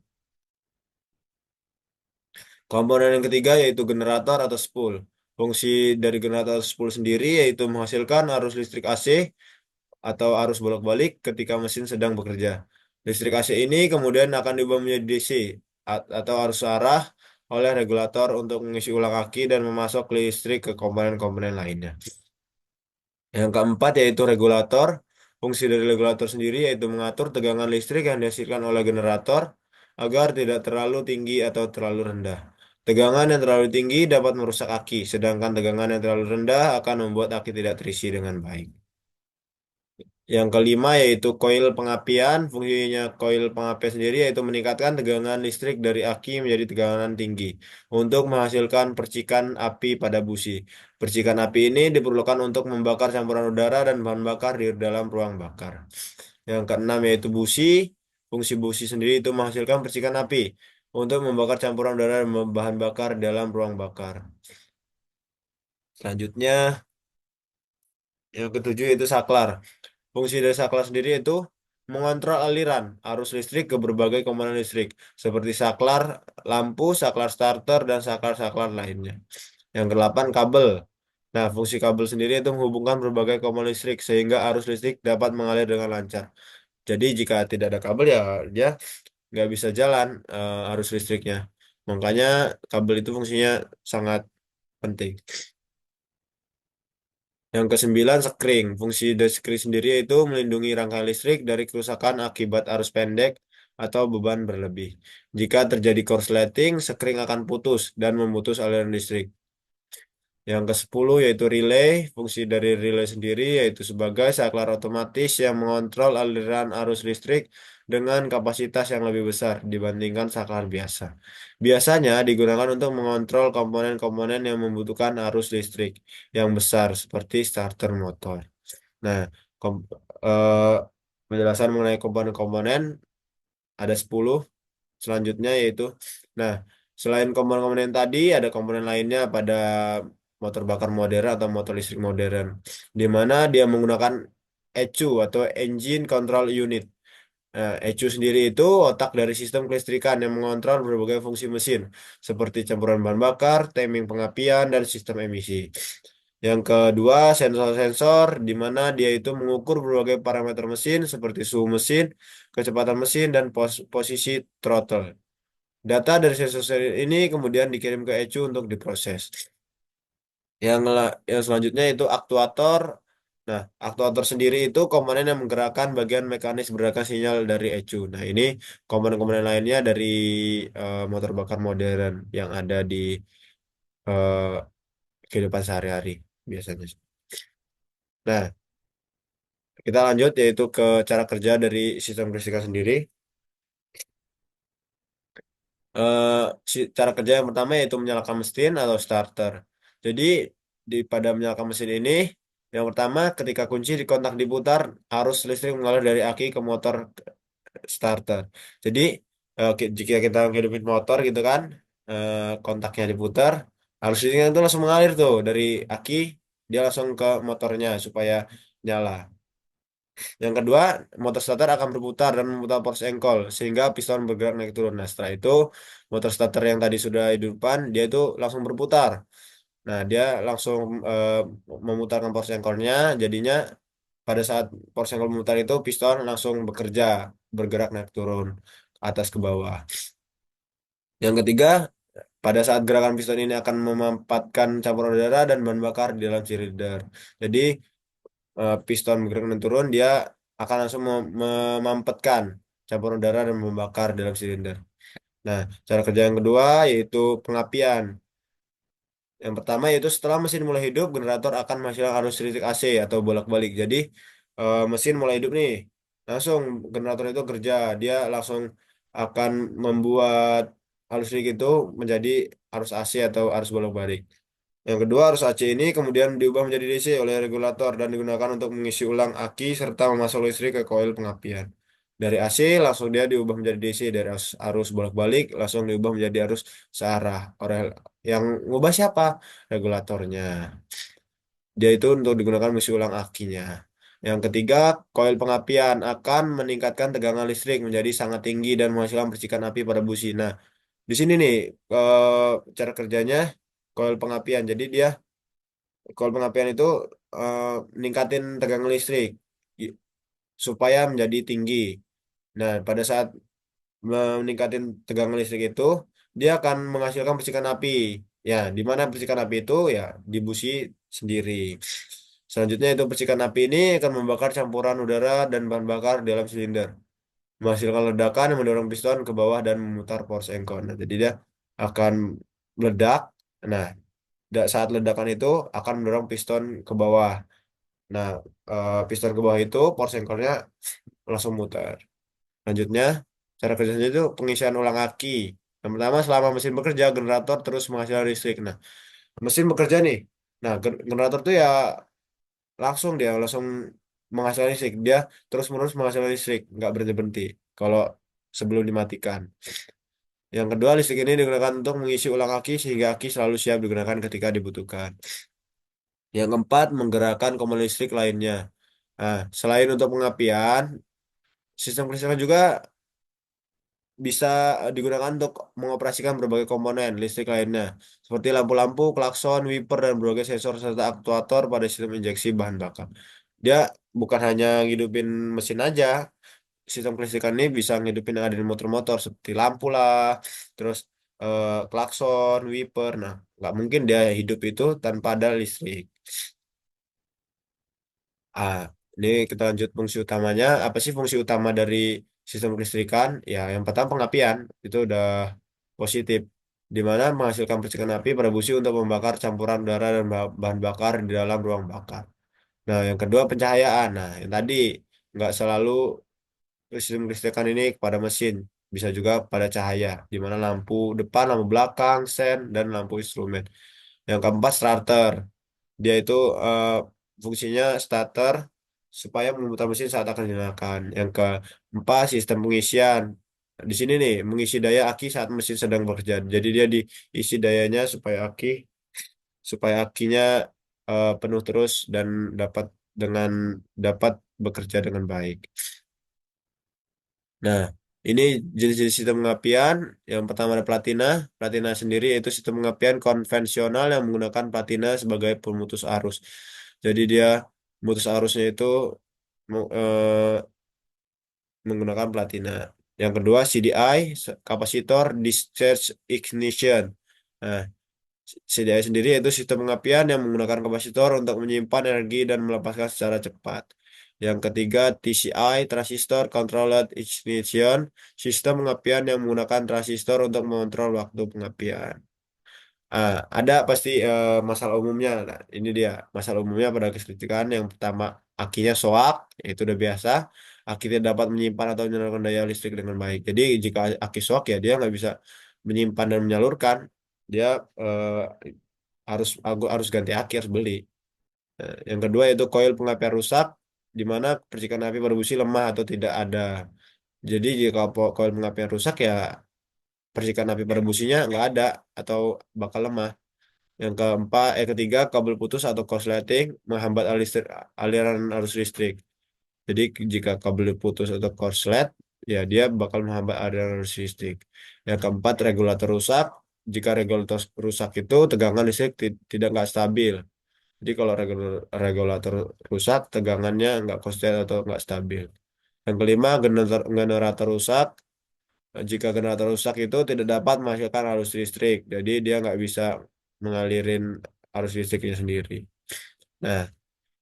Komponen yang ketiga yaitu generator atau spool. Fungsi dari generator atau spool sendiri yaitu menghasilkan arus listrik AC atau arus bolak-balik ketika mesin sedang bekerja. Listrik AC ini kemudian akan diubah menjadi DC atau arus arah oleh regulator untuk mengisi ulang aki dan memasok listrik ke komponen-komponen lainnya. Yang keempat yaitu regulator. Fungsi dari regulator sendiri yaitu mengatur tegangan listrik yang dihasilkan oleh generator agar tidak terlalu tinggi atau terlalu rendah. Tegangan yang terlalu tinggi dapat merusak aki, sedangkan tegangan yang terlalu rendah akan membuat aki tidak terisi dengan baik. Yang kelima yaitu koil pengapian. Fungsinya koil pengapian sendiri yaitu meningkatkan tegangan listrik dari aki menjadi tegangan tinggi untuk menghasilkan percikan api pada busi. Percikan api ini diperlukan untuk membakar campuran udara dan bahan bakar di dalam ruang bakar. Yang keenam yaitu busi. Fungsi busi sendiri itu menghasilkan percikan api untuk membakar campuran udara dan bahan bakar dalam ruang bakar. Selanjutnya, yang ketujuh yaitu saklar. Fungsi dari saklar sendiri itu mengontrol aliran arus listrik ke berbagai komponen listrik, seperti saklar lampu, saklar starter, dan saklar-saklar lainnya. Yang kedelapan, kabel. Nah, fungsi kabel sendiri itu menghubungkan berbagai komponen listrik sehingga arus listrik dapat mengalir dengan lancar. Jadi jika tidak ada kabel ya dia nggak bisa jalan arus listriknya. Makanya kabel itu fungsinya sangat penting. Yang kesembilan, sekring. Fungsi dari sekring sendiri yaitu melindungi rangkaian listrik dari kerusakan akibat arus pendek atau beban berlebih. Jika terjadi korsleting, sekring akan putus dan memutus aliran listrik. Yang ke-10 yaitu relay. Fungsi dari relay sendiri yaitu sebagai saklar otomatis yang mengontrol aliran arus listrik dengan kapasitas yang lebih besar dibandingkan saklar biasa. Biasanya digunakan untuk mengontrol komponen-komponen yang membutuhkan arus listrik yang besar seperti starter motor. Nah, kom- eh, penjelasan mengenai komponen-komponen ada 10. Selanjutnya yaitu, nah, selain komponen-komponen tadi, ada komponen lainnya pada motor bakar modern atau motor listrik modern, di mana dia menggunakan ECU atau Engine Control Unit. Nah, ECU sendiri itu otak dari sistem kelistrikan yang mengontrol berbagai fungsi mesin, seperti campuran bahan bakar, timing pengapian, dan sistem emisi. Yang kedua, sensor-sensor, di mana dia itu mengukur berbagai parameter mesin, seperti suhu mesin, kecepatan mesin, dan posisi throttle. Data dari sensor ini kemudian dikirim ke ECU untuk diproses. Yang selanjutnya itu aktuator. Nah, aktuator sendiri itu komponen yang menggerakkan bagian mekanis bergerakkan sinyal dari ECU. Nah, ini komponen-komponen lainnya dari motor bakar modern yang ada di eh, kehidupan sehari-hari biasanya. Nah, Kita lanjut yaitu ke cara kerja dari sistem kelistrikan sendiri. eh Cara kerja yang pertama yaitu menyalakan mesin atau starter. Jadi pada menyalakan mesin ini, yang pertama ketika kunci di kontak diputar, arus listrik mengalir dari aki ke motor starter. Jadi jika kita hidupin motor gitu kan, kontaknya diputar, arus listriknya itu langsung mengalir tuh dari aki, dia langsung ke motornya supaya nyala. Yang kedua, motor starter akan berputar dan memutar pors engkol sehingga piston bergerak naik turun. Nah, setelah itu motor starter yang tadi sudah hidupan dia itu langsung berputar. Nah, dia langsung eh, memutarkan pors engkolnya. Jadinya pada saat pors engkol memutar itu piston langsung bekerja, bergerak naik turun, atas ke bawah. Yang ketiga, pada saat gerakan piston ini akan memampatkan campuran udara dan bahan bakar di dalam silinder. Jadi piston bergerak dan turun, dia akan langsung memampetkan campuran udara dan membakar dalam silinder. Nah, cara kerja yang kedua yaitu pengapian. Yang pertama yaitu setelah mesin mulai hidup, generator akan menghasilkan arus listrik AC atau bolak-balik. Jadi mesin mulai hidup nih, langsung generator itu kerja, dia langsung akan membuat arus listrik itu menjadi arus AC atau arus bolak-balik. Yang kedua, arus AC ini kemudian diubah menjadi DC oleh regulator dan digunakan untuk mengisi ulang aki serta memasok listrik ke koil pengapian. Dari AC langsung dia diubah menjadi DC, dari arus bolak-balik langsung diubah menjadi arus searah. Yang ngubah siapa? Regulatornya. Dia itu untuk digunakan mengisi ulang akinya. Yang ketiga, koil pengapian akan meningkatkan tegangan listrik menjadi sangat tinggi dan menghasilkan percikan api pada busi. Nah, di sini nih cara kerjanya koil pengapian. Jadi dia Coil pengapian itu eh, ningkatin tegangan listrik i- supaya menjadi tinggi. Nah, pada saat meningkatin tegangan listrik itu, dia akan menghasilkan percikan api. Ya, di mana percikan api itu ya di busi sendiri. Selanjutnya itu percikan api ini akan membakar campuran udara dan bahan bakar di dalam silinder, menghasilkan ledakan yang mendorong piston ke bawah dan memutar force engine. Nah, jadi dia akan meledak. Nah, saat ledakan itu akan mendorong piston ke bawah. Nah, piston ke bawah itu pore sengkornya langsung muter. Lanjutnya, cara kerjanya itu pengisian ulang aki. Yang pertama, selama mesin bekerja, generator terus menghasilkan listrik. Nah, mesin bekerja nih. Nah, generator tuh ya langsung menghasilkan listrik. Dia terus-menerus menghasilkan listrik, nggak berhenti-berhenti. Kalau sebelum dimatikan. Yang kedua, listrik ini digunakan untuk mengisi ulang aki sehingga aki selalu siap digunakan ketika dibutuhkan. Yang keempat, menggerakkan komponen listrik lainnya. Nah, selain untuk pengapian, sistem kelistrikan juga bisa digunakan untuk mengoperasikan berbagai komponen listrik lainnya, seperti lampu-lampu, klakson, wiper, dan berbagai sensor serta aktuator pada sistem injeksi bahan bakar. Dia bukan hanya ngidupin mesin aja, sistem kelistrikan ini bisa ngidupin yang ada di motor-motor, seperti lampu lah, terus klakson, wiper. Nah, nggak mungkin dia hidup itu tanpa ada listrik. Ah, ini kita lanjut fungsi utamanya. Apa sih fungsi utama dari sistem kelistrikan? Ya, yang pertama pengapian itu udah positif, di mana menghasilkan percikan api pada busi untuk membakar campuran udara dan bahan bakar di dalam ruang bakar. Nah, yang kedua pencahayaan. Nah, yang tadi nggak selalu sistem kelistrikan ini kepada mesin, bisa juga pada cahaya, di mana lampu depan, lampu belakang, sen, dan lampu instrumen. Yang keempat starter. Dia itu eh, fungsinya starter supaya memutar mesin saat akan dinyalakan. Yang keempat, sistem pengisian. Di sini nih, mengisi daya aki saat mesin sedang bekerja. Jadi dia diisi dayanya supaya akinya penuh terus dan dapat dengan dapat bekerja dengan baik. Nah, ini jenis-jenis sistem pengapian. Yang pertama ada platina. Platina sendiri yaitu sistem pengapian konvensional yang menggunakan platina sebagai pemutus arus. Jadi dia memutus arusnya itu menggunakan platina. Yang kedua CDI, kapasitor discharge ignition. Nah, CDI sendiri yaitu sistem pengapian yang menggunakan kapasitor untuk menyimpan energi dan melepaskan secara cepat. Yang ketiga, TCI, transistor controlled ignition, sistem pengapian yang menggunakan transistor untuk mengontrol waktu pengapian. Ada pasti masalah umumnya. Nah, ini dia masalah umumnya pada kelistrikan yang pertama. akinya soak, itu udah biasa. Aki tidak dapat menyimpan atau menyalurkan daya listrik dengan baik. Jadi jika aki soak ya dia nggak bisa menyimpan dan menyalurkan. Dia eh, harus ganti aki, harus beli. Nah, yang kedua yaitu koil pengapian rusak, di mana percikan api pada busi lemah atau tidak ada. Jadi jika koil pengapian rusak ya percikan api pada businya nggak ada atau bakal lemah. Ketiga, kabel putus atau korsleting menghambat aliran arus listrik. Jadi jika kabel putus atau korslet, ya dia bakal menghambat aliran arus listrik. Yang keempat, regulator rusak. Jika regulator rusak itu tegangan listrik tidak nggak stabil. Jadi kalau regulator rusak, tegangannya nggak konstan atau nggak stabil. Yang kelima, generator rusak. Jika generator rusak itu tidak dapat menghasilkan arus listrik, jadi dia nggak bisa mengalirin arus listriknya sendiri. Nah,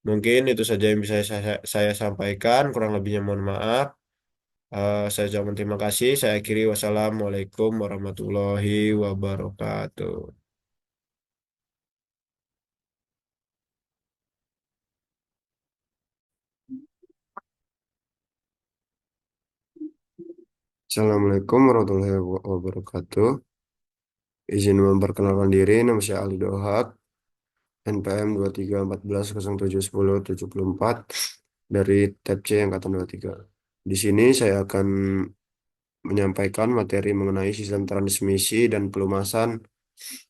mungkin itu saja yang bisa saya sampaikan. Kurang lebihnya mohon maaf. Saya ucapkan terima kasih. Saya akhiri wassalamualaikum warahmatullahi wabarakatuh. Assalamualaikum warahmatullahi wabarakatuh. Izin memperkenalkan diri, nama saya Ali Dohak, NPM 2314071074 dari tab C Angkatan 23. Di sini saya akan menyampaikan materi mengenai sistem transmisi dan pelumasan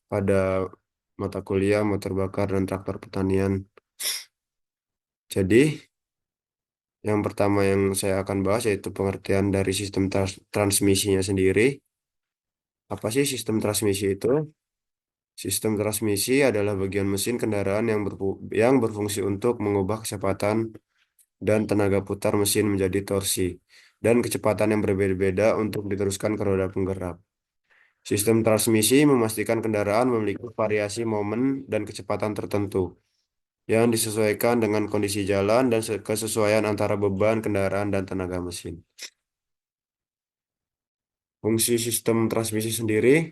pada mata kuliah motor bakar dan traktor pertanian. Jadi, yang pertama yang saya akan bahas yaitu pengertian dari sistem transmisinya sendiri. Apa sih sistem transmisi itu? Sistem transmisi adalah bagian mesin kendaraan yang berfungsi untuk mengubah kecepatan dan tenaga putar mesin menjadi torsi dan kecepatan yang berbeda-beda untuk diteruskan ke roda penggerak. Sistem transmisi memastikan kendaraan memiliki variasi momen dan kecepatan tertentu yang disesuaikan dengan kondisi jalan dan kesesuaian antara beban kendaraan dan tenaga mesin. Fungsi sistem transmisi sendiri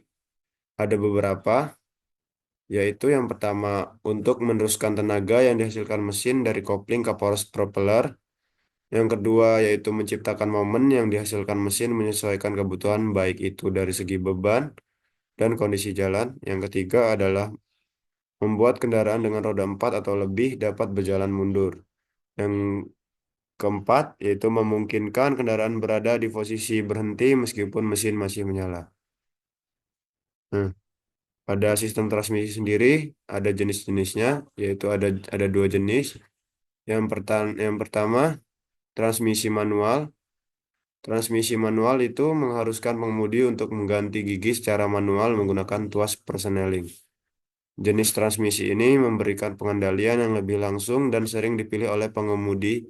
ada beberapa, yaitu yang pertama untuk meneruskan tenaga yang dihasilkan mesin dari kopling ke poros propeller. Yang kedua yaitu menciptakan momen yang dihasilkan mesin menyesuaikan kebutuhan baik itu dari segi beban dan kondisi jalan. Yang ketiga adalah membuat kendaraan dengan roda 4 atau lebih dapat berjalan mundur. Yang keempat yaitu memungkinkan kendaraan berada di posisi berhenti meskipun mesin masih menyala. Nah, pada sistem transmisi sendiri ada jenis-jenisnya, yaitu ada dua jenis. Yang pertama, transmisi manual. Transmisi manual itu mengharuskan pengemudi untuk mengganti gigi secara manual menggunakan tuas persneling. Jenis transmisi ini memberikan pengendalian yang lebih langsung dan sering dipilih oleh pengemudi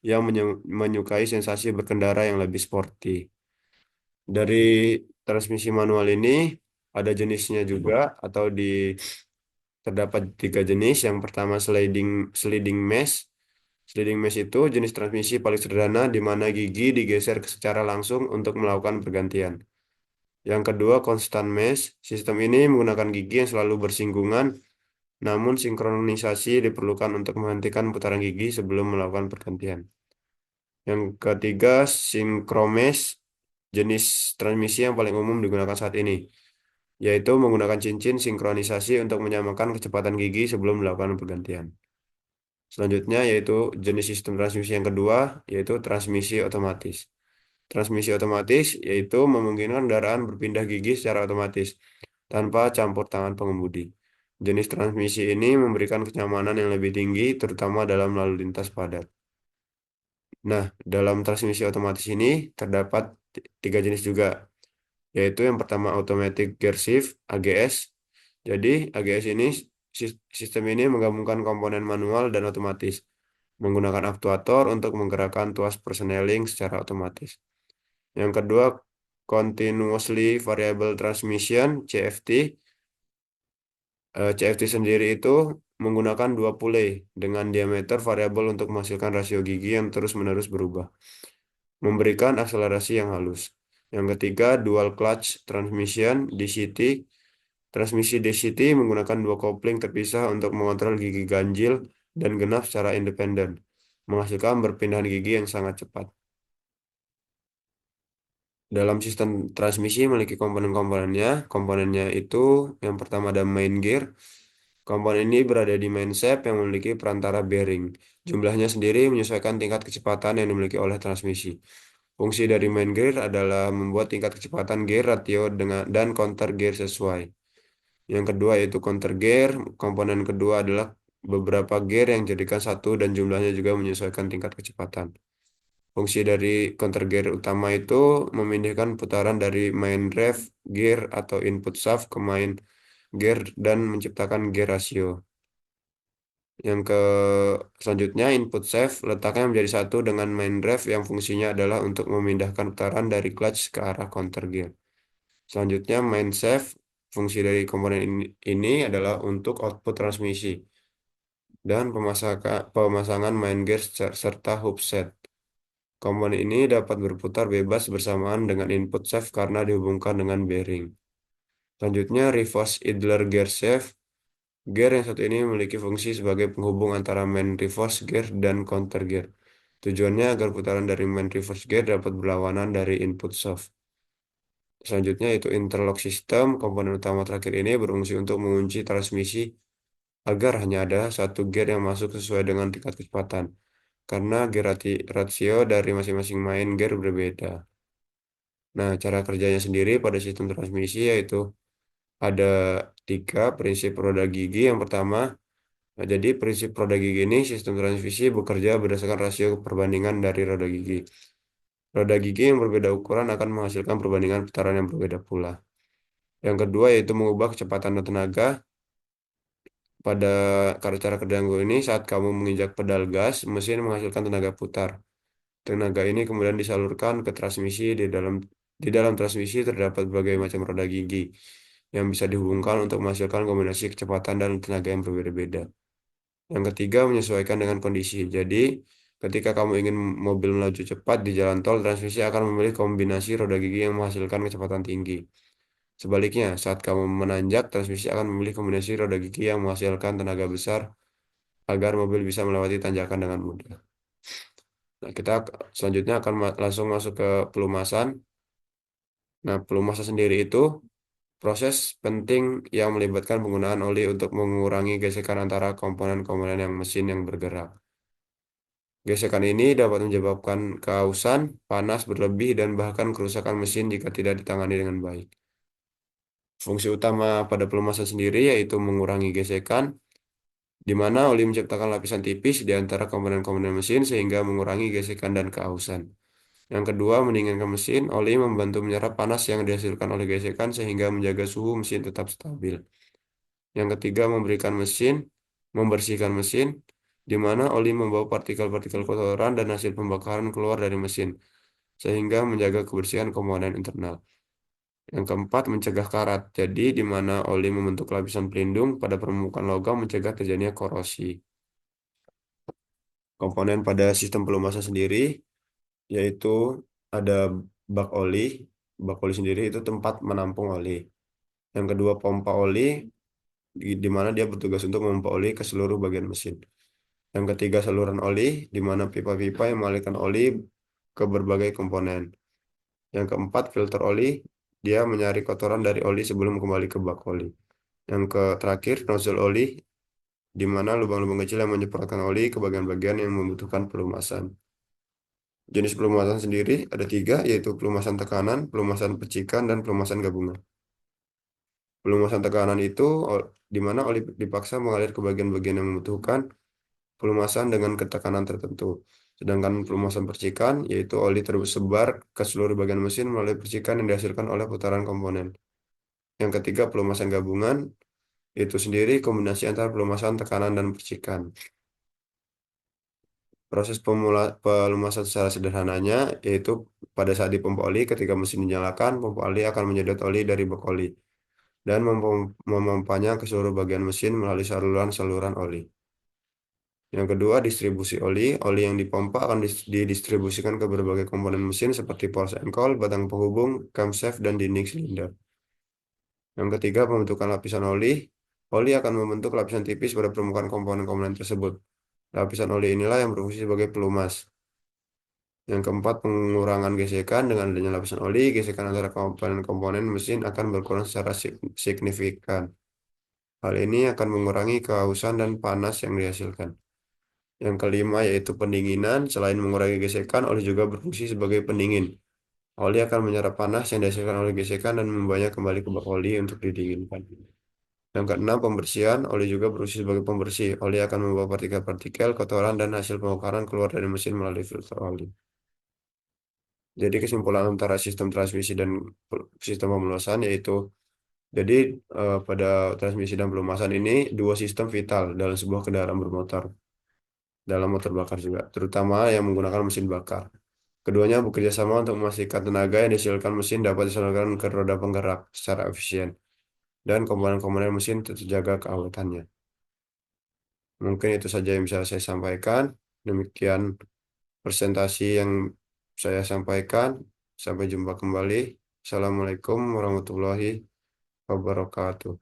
yang menyukai sensasi berkendara yang lebih sporty. Dari transmisi manual ini ada jenisnya juga atau terdapat tiga jenis. Yang pertama sliding mesh. Sliding mesh itu jenis transmisi paling sederhana di mana gigi digeser secara langsung untuk melakukan pergantian. Yang kedua constant mesh. Sistem ini menggunakan gigi yang selalu bersinggungan, namun sinkronisasi diperlukan untuk menghentikan putaran gigi sebelum melakukan pergantian. Yang ketiga synchromesh, jenis transmisi yang paling umum digunakan saat ini, yaitu menggunakan cincin sinkronisasi untuk menyamakan kecepatan gigi sebelum melakukan pergantian. Selanjutnya yaitu jenis sistem transmisi yang kedua, yaitu transmisi otomatis. Transmisi otomatis yaitu memungkinkan kendaraan berpindah gigi secara otomatis tanpa campur tangan pengemudi. Jenis transmisi ini memberikan kenyamanan yang lebih tinggi, terutama dalam lalu lintas padat. Nah, dalam transmisi otomatis ini terdapat tiga jenis juga, yaitu yang pertama Automatic Gear Shift (AGS). Jadi, AGS ini sistem ini menggabungkan komponen manual dan otomatis, menggunakan aktuator untuk menggerakkan tuas persneling secara otomatis. Yang kedua, Continuously Variable Transmission (CVT). CVT sendiri itu menggunakan dua pulei dengan diameter variabel untuk menghasilkan rasio gigi yang terus-menerus berubah, memberikan akselerasi yang halus. Yang ketiga, Dual Clutch Transmission (DCT). Transmisi DCT menggunakan dua kopling terpisah untuk mengontrol gigi ganjil dan genap secara independen. menghasilkan perpindahan gigi yang sangat cepat. Dalam sistem transmisi memiliki komponen-komponennya. Komponennya itu yang pertama ada main gear. Komponen ini berada di main shaft yang memiliki perantara bearing. Jumlahnya sendiri menyesuaikan tingkat kecepatan yang dimiliki oleh transmisi. Fungsi dari main gear adalah membuat tingkat kecepatan gear ratio dan counter gear sesuai. Yang kedua yaitu counter gear. Komponen kedua adalah beberapa gear yang dijadikan satu dan jumlahnya juga menyesuaikan tingkat kecepatan. Fungsi dari counter gear utama itu memindahkan putaran dari main rev gear atau input shaft ke main gear dan menciptakan gear ratio. Yang ke selanjutnya input shaft letaknya menjadi satu dengan main rev yang fungsinya adalah untuk memindahkan putaran dari clutch ke arah counter gear. Selanjutnya main shaft fungsi dari komponen ini adalah untuk output transmisi dan pemasangan main gear serta hub set. Komponen ini dapat berputar bebas bersamaan dengan input shaft karena dihubungkan dengan bearing. Selanjutnya, reverse idler gear shaft. Gear yang satu ini memiliki fungsi sebagai penghubung antara main reverse gear dan counter gear. Tujuannya agar putaran dari main reverse gear dapat berlawanan dari input shaft. Selanjutnya itu interlock system. Komponen utama terakhir ini berfungsi untuk mengunci transmisi agar hanya ada satu gear yang masuk sesuai dengan tingkat kecepatan. Karena gear ratio dari masing-masing main gear berbeda. Nah, cara kerjanya sendiri pada sistem transmisi yaitu ada 3 prinsip roda gigi. Yang pertama, nah, jadi prinsip roda gigi ini sistem transmisi bekerja berdasarkan rasio perbandingan dari roda gigi. Roda gigi yang berbeda ukuran akan menghasilkan perbandingan putaran yang berbeda pula. Yang kedua yaitu mengubah kecepatan dan tenaga. Pada cara kerja yang ini saat kamu menginjak pedal gas, mesin menghasilkan tenaga putar. Tenaga ini kemudian disalurkan ke transmisi. Di dalam transmisi terdapat berbagai macam roda gigi yang bisa dihubungkan untuk menghasilkan kombinasi kecepatan dan tenaga yang berbeda-beda. Yang ketiga, menyesuaikan dengan kondisi. Jadi, ketika kamu ingin mobil melaju cepat di jalan tol, transmisi akan memilih kombinasi roda gigi yang menghasilkan kecepatan tinggi. Sebaliknya, saat kamu menanjak, transmisi akan memilih kombinasi roda gigi yang menghasilkan tenaga besar agar mobil bisa melewati tanjakan dengan mudah. Nah, kita selanjutnya akan langsung masuk ke pelumasan. Nah, pelumasan sendiri itu proses penting yang melibatkan penggunaan oli untuk mengurangi gesekan antara komponen-komponen yang mesin yang bergerak. Gesekan ini dapat menyebabkan keausan, panas berlebih, dan bahkan kerusakan mesin jika tidak ditangani dengan baik. Fungsi utama pada pelumasan sendiri yaitu mengurangi gesekan, di mana oli menciptakan lapisan tipis di antara komponen-komponen mesin sehingga mengurangi gesekan dan keausan. Yang kedua, mendinginkan mesin, oli membantu menyerap panas yang dihasilkan oleh gesekan sehingga menjaga suhu mesin tetap stabil. Yang ketiga, membersihkan mesin, di mana oli membawa partikel-partikel kotoran dan hasil pembakaran keluar dari mesin, sehingga menjaga kebersihan komponen internal. Yang keempat, mencegah karat, jadi di mana oli membentuk lapisan pelindung pada permukaan logam mencegah terjadinya korosi. Komponen pada sistem pelumasan sendiri, yaitu ada bak oli. Bak oli sendiri itu tempat menampung oli. Yang kedua, pompa oli, di mana dia bertugas untuk memompa oli ke seluruh bagian mesin. Yang ketiga, saluran oli, di mana pipa-pipa yang mengalirkan oli ke berbagai komponen. Yang keempat, filter oli, dia menyaring kotoran dari oli sebelum kembali ke bak oli. Yang terakhir, nozzle oli, di mana lubang-lubang kecil yang menyemprotkan oli ke bagian-bagian yang membutuhkan pelumasan. Jenis pelumasan sendiri ada 3, yaitu pelumasan tekanan, pelumasan percikan, dan pelumasan gabungan. Pelumasan tekanan itu di mana oli dipaksa mengalir ke bagian-bagian yang membutuhkan pelumasan dengan ketekanan tertentu. Sedangkan pelumasan percikan, yaitu oli tersebar ke seluruh bagian mesin melalui percikan yang dihasilkan oleh putaran komponen. Yang ketiga, pelumasan gabungan, itu sendiri kombinasi antara pelumasan tekanan dan percikan. Proses pelumasan secara sederhananya, yaitu pada saat dipompa oli, ketika mesin dinyalakan, pompa oli akan menyedot oli dari bak oli dan memompanya ke seluruh bagian mesin melalui saluran-saluran oli. Yang kedua, distribusi oli. Oli yang dipompa akan didistribusikan ke berbagai komponen mesin seperti pors and coil, batang penghubung, camshaft, dan dinding silinder. Yang ketiga, pembentukan lapisan oli. Oli akan membentuk lapisan tipis pada permukaan komponen-komponen tersebut. Lapisan oli inilah yang berfungsi sebagai pelumas. Yang keempat, pengurangan gesekan. Dengan adanya lapisan oli, gesekan antara komponen-komponen mesin akan berkurang secara signifikan. Hal ini akan mengurangi kehausan dan panas yang dihasilkan. Yang kelima yaitu pendinginan. Selain mengurangi gesekan, oli juga berfungsi sebagai pendingin. Oli akan menyerap panas yang dihasilkan oleh gesekan dan membawanya kembali ke bak oli untuk didinginkan. Yang keenam, pembersihan. Oli juga berfungsi sebagai pembersih. Oli akan membawa partikel-partikel, kotoran, dan hasil pembakaran keluar dari mesin melalui filter oli. Jadi kesimpulan antara sistem transmisi dan sistem pemelumasan yaitu, jadi pada transmisi dan pelumasan ini dua sistem vital dalam sebuah kendaraan bermotor, dalam motor bakar juga, terutama yang menggunakan mesin bakar. Keduanya bekerja sama untuk memastikan tenaga yang dihasilkan mesin dapat disalurkan ke roda penggerak secara efisien dan komponen-komponen mesin terjaga keawetannya. Mungkin itu saja yang bisa saya sampaikan. Demikian presentasi yang saya sampaikan. Sampai jumpa kembali. Assalamualaikum warahmatullahi wabarakatuh.